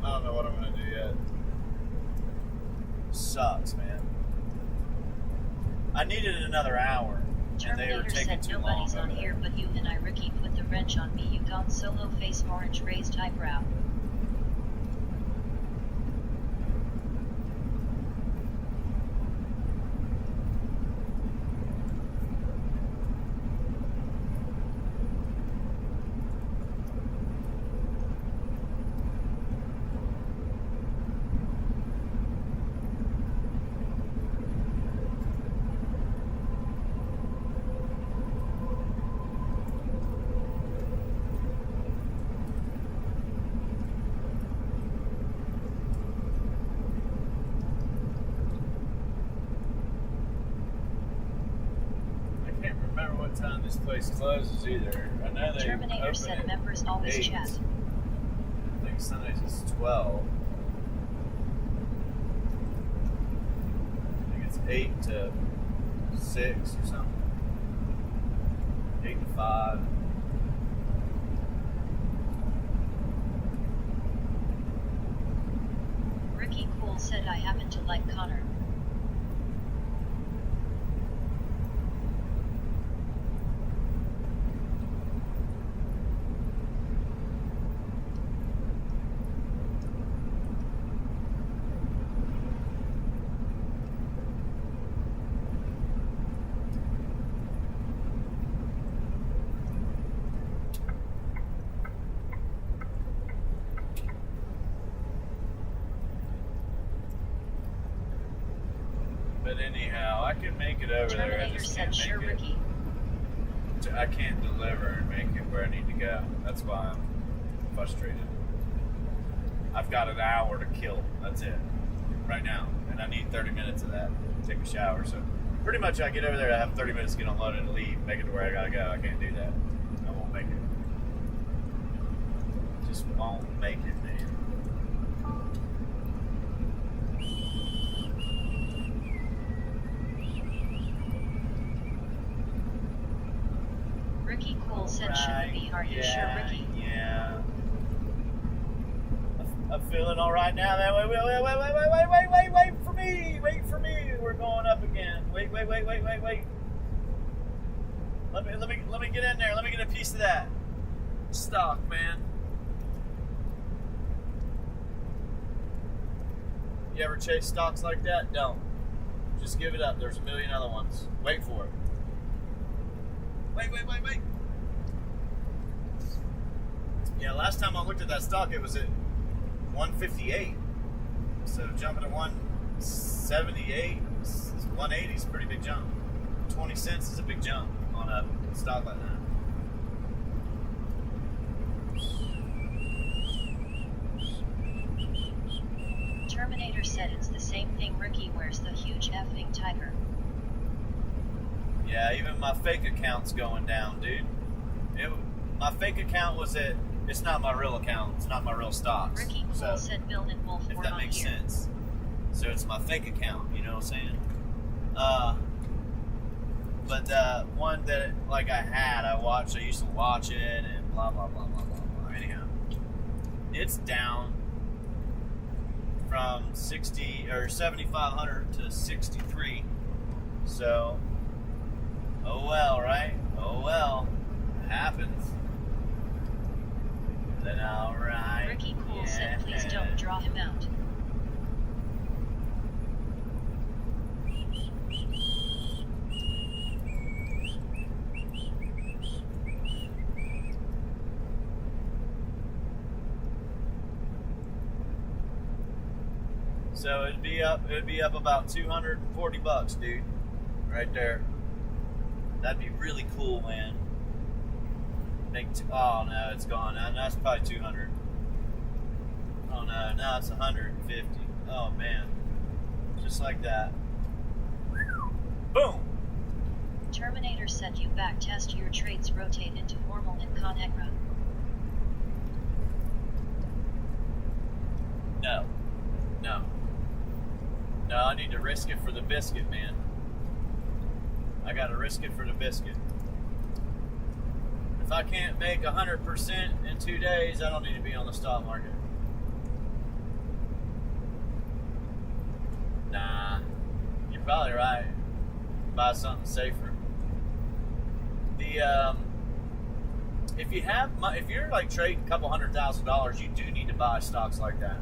I don't know what I'm gonna do yet. Sucks, man. I needed another hour, and they were Terminator taking said too long. nobody's on over here there. but you and I. Ricky put the wrench on me. You gone solo, face orange, raised eyebrow. this place closes either. I know they Terminator open said at members always 8. chat. I think Sundays is 12. I think it's 8 to 6 or something. 8 to 5. Ricky Cool said I happen to like Connor. But anyhow, I can make it over there. I Terminator just said can't sure make it. Ricky. I can't deliver and make it where I need to go. That's why I'm frustrated. I've got an hour to kill. That's it. Right now. And I need 30 minutes of that to take a shower. So pretty much I get over there, I have 30 minutes to get unloaded and leave, make it to where I gotta go. I can't do that. I won't make it. Just won't make it, man. Ricky Cool said shouldn't be hard. You sure Ricky? Yeah. I'm feeling all right now. Wait for me. Wait for me. We're going up again. Wait. Let me get in there. Let me get a piece of that stock, man. You ever chase stocks like that? Don't. Just give it up. There's a million other ones. Wait for it. Wait. Yeah, last time I looked at that stock, it was at 158. So jumping to 178, 180 is a pretty big jump. 20 cents is a big jump on a stock like that. Terminator said it's the same thing Ricky wears the huge effing tiger. Yeah, even my fake account's going down, dude. My fake account was at, it's not my real account, it's not my real stocks. Ricky Cool So, said Bill and Wolf if were that on makes here. sense. So it's my fake account, you know what I'm saying? But the one that like I used to watch it and blah blah blah blah blah blah. Anyhow, it's down from 60 or 7,500 to 63. So, oh well, right? Oh well, it happens. Then all right. Ricky Cool said please don't draw him out. So it'd be up about $240, dude. Right there. That'd be really cool, man. Oh no, it's gone. Now that's probably 200. Oh no, now it's 150. Oh man. Just like that. Boom! Terminator said you backtest your trades rotate into Hormel and Conagra. No. No, I need to risk it for the biscuit, man. I gotta risk it for the biscuit. If I can't make 100% in 2 days, I don't need to be on the stock market. Nah, you're probably right. Buy something safer. If you're like trading a couple $100,000, you do need to buy stocks like that.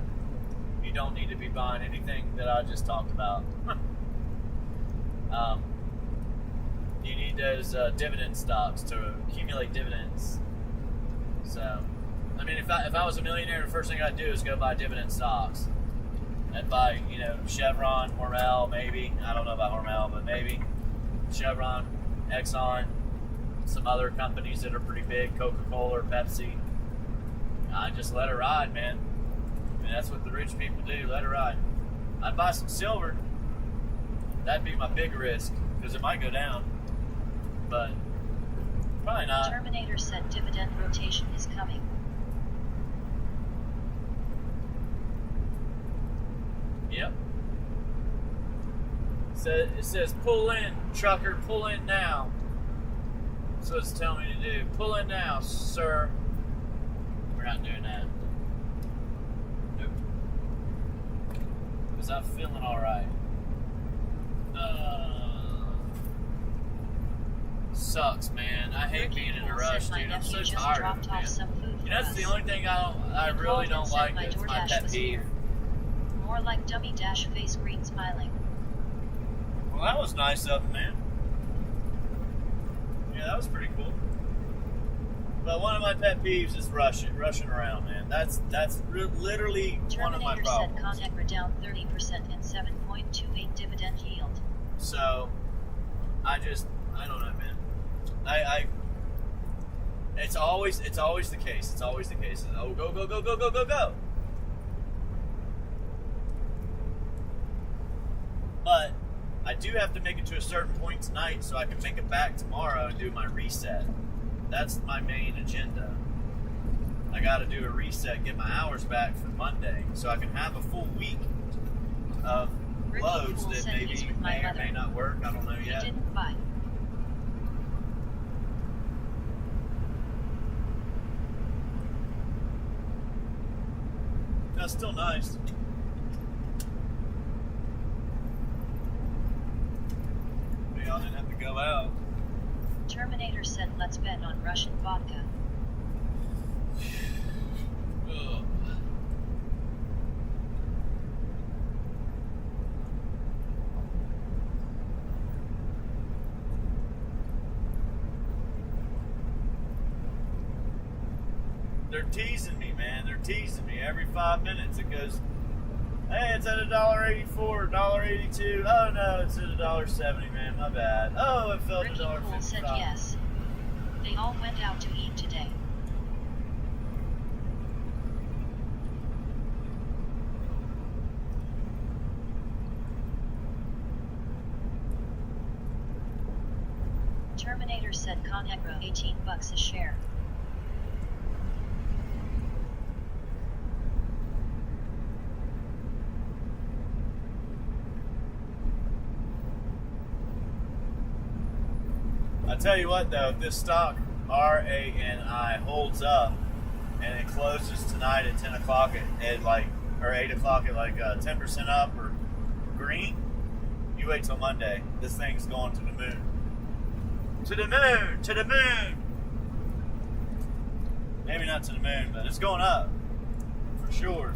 You don't need to be buying anything that I just talked about. You need those dividend stocks to accumulate dividends. So, I mean, if I was a millionaire, the first thing I'd do is go buy dividend stocks. I'd buy, Chevron, Hormel, maybe. I don't know about Hormel, but maybe Chevron, Exxon, some other companies that are pretty big, Coca-Cola or Pepsi. I just let it ride, man. I mean, that's what the rich people do. Let it ride. I'd buy some silver. That'd be my big risk because it might go down. But Probably not. Terminator said dividend rotation is coming. Yep. It says pull in, trucker, pull in now. That's what it's telling me to do. Pull in now, sir. We're not doing that. Nope. Because I'm feeling alright. Sucks, man. I hate being in a rush, dude. I'm so tired of it, man. You know, that's the only thing I really don't like. It's my pet peeve. More like dummy dash face green smiling. Well, that was nice of him, man. Yeah, that was pretty cool. But one of my pet peeves is rushing around, man. That's literally one of my problems. Terminator said Conagra down 30% and 7.28 dividend yield. So, I don't know, man. It's always the case. It's always the case. Oh, go. But I do have to make it to a certain point tonight so I can make it back tomorrow and do my reset. That's my main agenda. I got to do a reset, get my hours back for Monday, so I can have a full week of loads that maybe may or may not work. I don't know yet. He didn't buy. That's still nice. Y'all didn't have to go out. Terminator said let's bet on Russian vodka. Ugh. They're teasing me, man. They're teasing me every 5 minutes. It goes, hey, it's at $1.84, $1.82. Oh no, it's at $1.70, man. My bad. Oh, it fell to Ricky Poole said $1.55. yes. They all went out to eat today. Terminator said Conagra $18 a share. I tell you what, though, if this stock RANI holds up and it closes tonight at 10 o'clock or 8 o'clock at 10% up or green, you wait till Monday. This thing's going to the moon. To the moon! To the moon! Maybe not to the moon, but it's going up. For sure.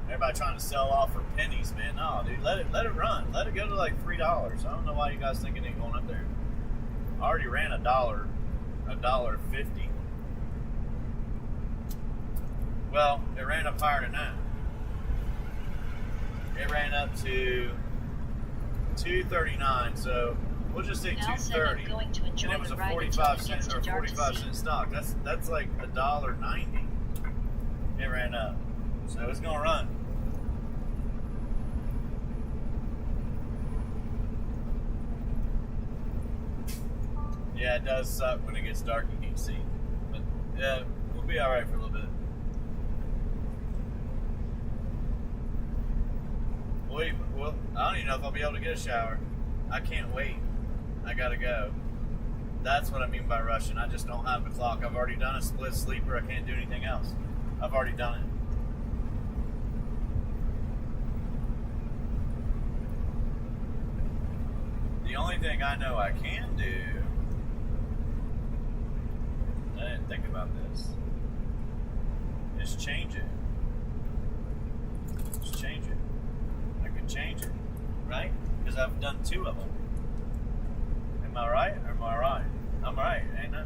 Everybody trying to sell off for pennies, man. No, dude, let it run. Let it go to like $3. I don't know why you guys think it ain't going up there. I already ran $1.50. Well, it ran up higher than that. It ran up to $2.39, so we'll just say $2.30. And it was a 45-cent stock. That's like $1.90. It ran up, so it's gonna run. Yeah, it does suck when it gets dark. You can't see, but yeah, we'll be all right for a little bit. Well, I don't even know if I'll be able to get a shower. I can't wait. I gotta go. That's what I mean by rushing. I just don't have the clock. I've already done a split sleeper. I can't do anything else. I've already done it. The only thing I know I can do, I didn't think about this, is change it. Just change it. I could change it, right? Because I've done 2 of them. Am I right or am I right? I'm right, ain't I?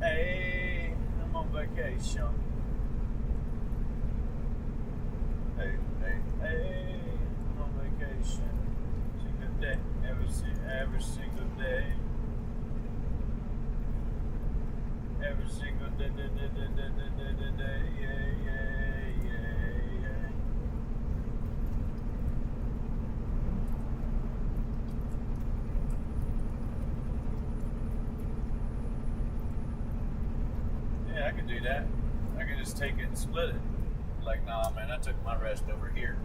Hey, I'm on vacation. Hey, I'm on vacation. Single day, every single day. Every single day, yeah. Yeah, I could do that. I could just take it and split it. Like, nah, man, I took my rest over here.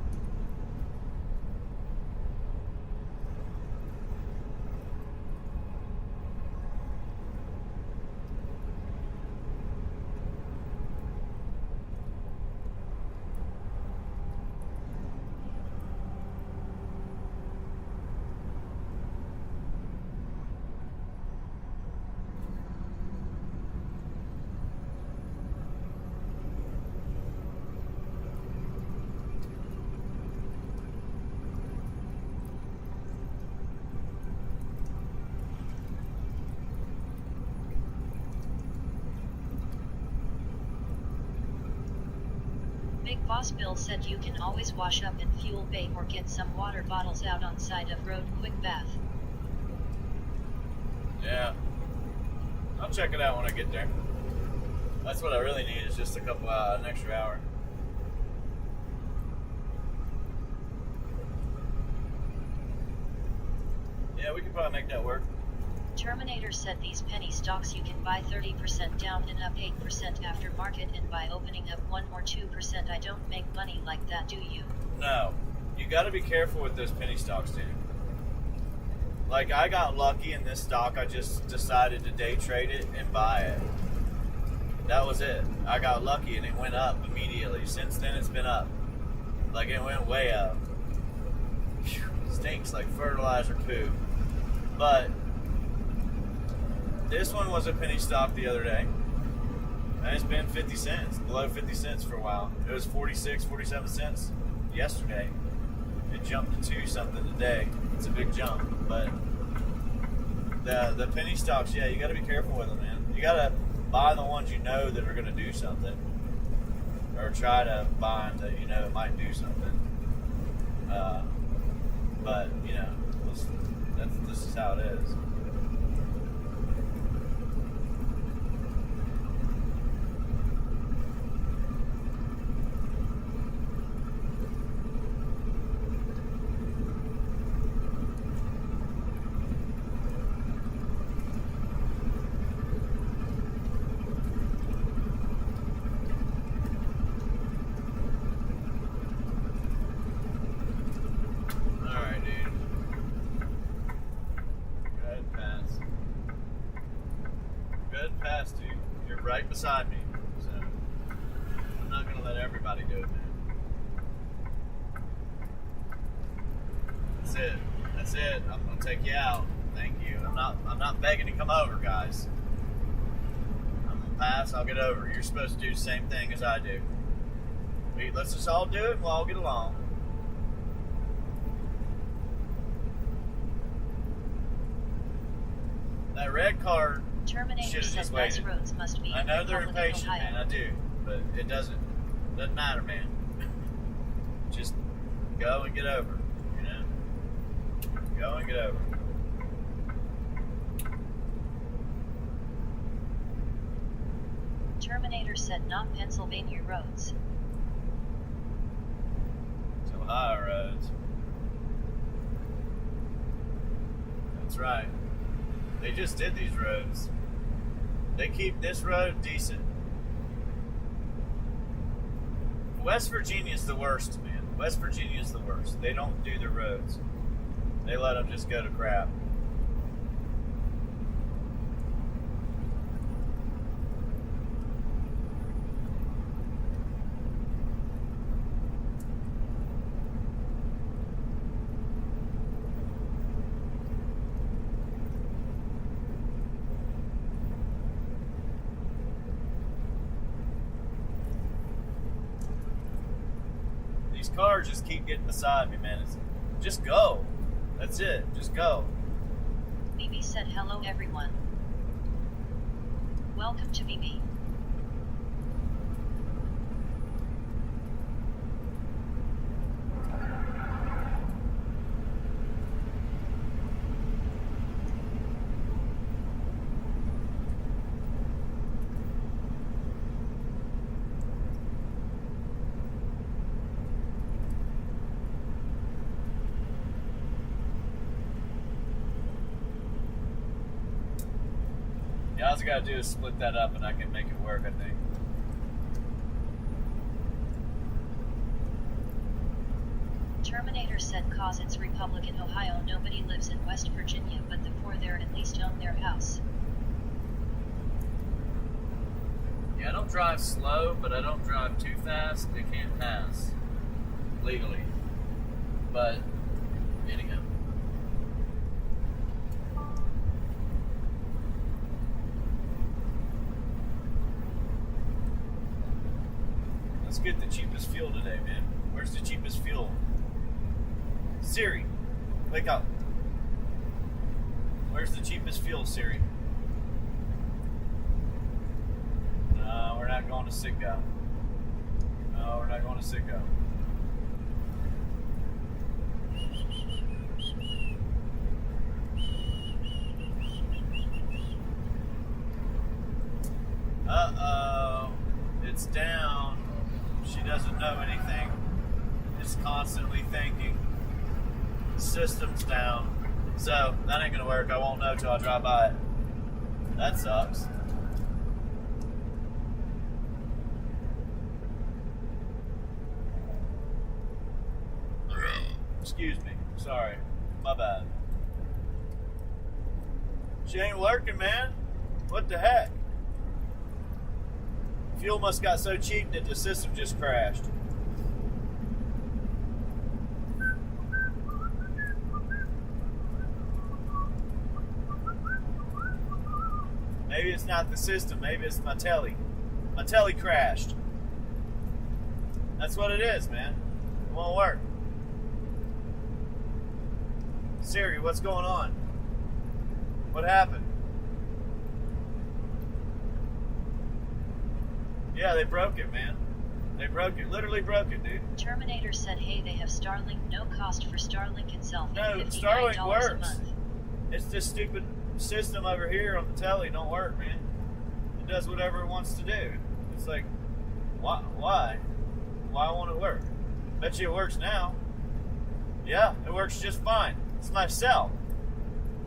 Big Boss Bill said you can always wash up in Fuel Bay or get some water bottles out on side of road. Quick bath. Yeah. I'll check it out when I get there. That's what I really need, is just an extra hour. Yeah, we can probably make that work. Terminator said these penny stocks you can buy 30% down and up 8% after market, and by opening up 1 or 2%. I don't make money like that, do you? No. You gotta be careful with those penny stocks, dude. Like, I got lucky in this stock. I just decided to day trade it and buy it. That was it. I got lucky and it went up immediately. Since then, it's been up. Like, it went way up. Whew, stinks like fertilizer poo. But this one was a penny stock the other day. And it's been 50 cents, below 50 cents for a while. It was 46, 47 cents yesterday. It jumped to 2 something today. It's a big jump. But the penny stocks, yeah, you got to be careful with them, man. You got to buy the ones you know that are going to do something. Or try to buy them that you know might do something. But, you know, this is how it is. Right beside me, so I'm not gonna let everybody do it, man. That's it. I'm gonna take you out. Thank you. I'm not begging to come over, guys. I'm gonna pass. I'll get over. You're supposed to do the same thing as I do. Let's just all do it and we'll all get along. That red card. Terminator said nice roads must be. I know they're impatient, man. I do, but it doesn't matter, man. Just go and get over. You know, go and get over. Terminator said not Pennsylvania roads. It's Ohio roads. That's right. They just did these roads. They keep this road decent. West Virginia's the worst, man. West Virginia's the worst. They don't do the roads. They let them just go to crap. Cars just keep getting beside me, man. Just go. That's it. Just go. BB said hello, everyone. Welcome to BB. Yeah, all I gotta do is split that up and I can make it work, I think. Terminator said cause it's Republican Ohio, nobody lives in West Virginia, but the poor there at least own their house. Yeah, I don't drive slow, but I don't drive too fast. It can't pass legally. But anyhow. Let's get the cheapest fuel today, man. Where's the cheapest fuel? Siri, wake up. Where's the cheapest fuel, Siri? No, we're not going to Citgo. No, we're not going to Citgo. Uh-oh. It's down. She doesn't know anything. Just constantly thinking. The system's down. So, that ain't gonna work. I won't know till I drive by it. That sucks. Excuse me. Sorry. My bad. She ain't working, man. What the heck? Fuel must got so cheap that the system just crashed. Maybe it's not the system. Maybe it's my telly. My telly crashed. That's what it is, man. It won't work. Siri, what's going on? What happened? Yeah, they broke it, man. They broke it. Literally broke it, dude. Terminator said, hey, they have Starlink. No cost for Starlink itself. No, $59 Starlink a works. month. It's this stupid system over here on the telly don't work, man. It does whatever it wants to do. It's like, why? Why won't it work? Bet you it works now. Yeah, it works just fine. It's my cell.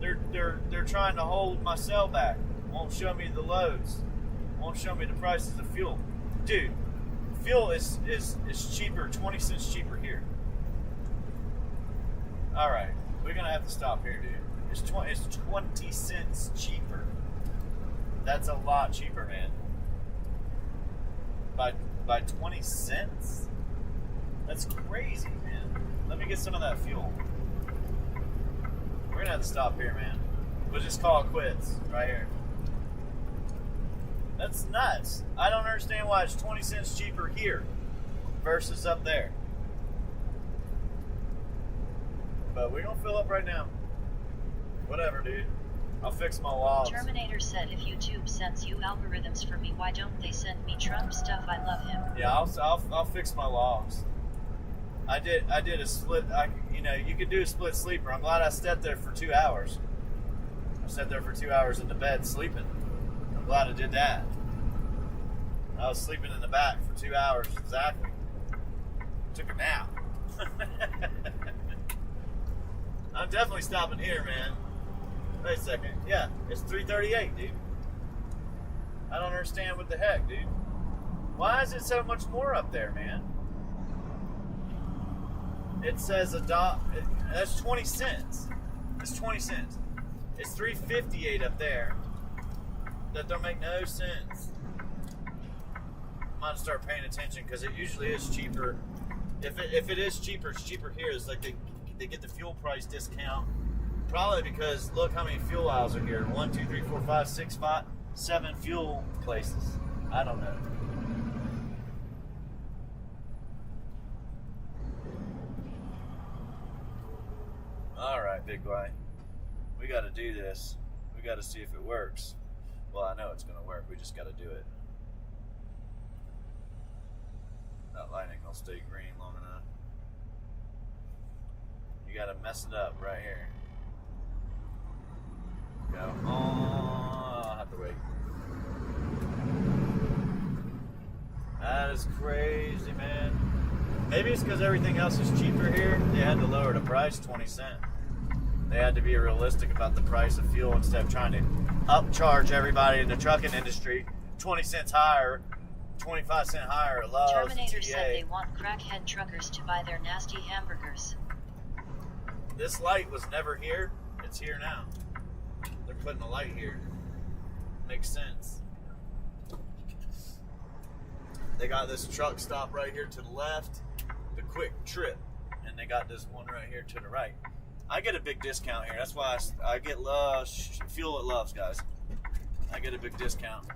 They're trying to hold my cell back. Won't show me the loads. Won't show me the prices of fuel. Dude, fuel is cheaper, 20 cents cheaper here. Alright, we're gonna have to stop here, dude. It's 20 cents cheaper. That's a lot cheaper, man. By 20 cents? That's crazy, man. Let me get some of that fuel. We're gonna have to stop here, man. We'll just call it quits right here. That's nuts. I don't understand why it's 20 cents cheaper here versus up there. But we're gonna fill up right now. Whatever, dude. I'll fix my logs. Terminator said, if YouTube sends you algorithms for me, why don't they send me Trump stuff? I love him. Yeah, I'll fix my logs. I did a split. You could do a split sleeper. I'm glad I sat there for 2 hours. I sat there for 2 hours in the bed sleeping. I'm glad I did that. I was sleeping in the back for 2 hours exactly. Took a nap. I'm definitely stopping here, man. Wait a second. Yeah, it's 3:38, dude. I don't understand what the heck, dude. Why is it so much more up there, man? It says that's 20 cents. It's 20 cents. It's 3.58 up there. That don't make no sense. I'm gonna start paying attention because it usually is cheaper. If it is cheaper, it's cheaper here. It's like they get the fuel price discount. Probably because look how many fuel aisles are here. 1, 2, 3, 4, 5, 6, 7 fuel places. I don't know. Alright, big guy. We gotta do this. We gotta see if it works. Well, I know it's gonna work. We just gotta do it. That light ain't gonna stay green long enough. You gotta mess it up right here. Go. Oh, I'll have to wait. That is crazy, man. Maybe it's because everything else is cheaper here. They had to lower the price 20 cents. They had to be realistic about the price of fuel instead of trying to upcharge everybody in the trucking industry 20 cents higher, 25 cents higher at Lowe's. Terminator said they want crackhead truckers to buy their nasty hamburgers. This light was never here. It's here now. They're putting a light here. Makes sense. They got this truck stop right here to the left, the Quick Trip, and they got this one right here to the right. I get a big discount here. That's why I get fuel at Love's, guys. I get a big discount.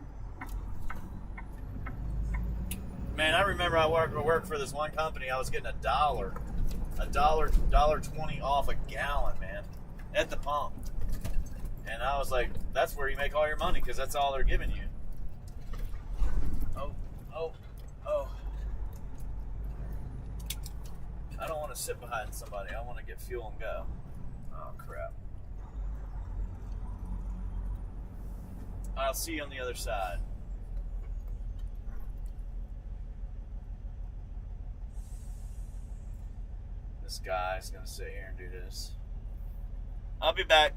Man, I remember I worked for this one company. I was getting $1.20 off a gallon, man, at the pump. And I was like, that's where you make all your money, because that's all they're giving you. Oh. I don't want to sit behind somebody. I want to get fuel and go. Oh, crap. I'll see you on the other side. This guy's going to sit here and do this. I'll be back.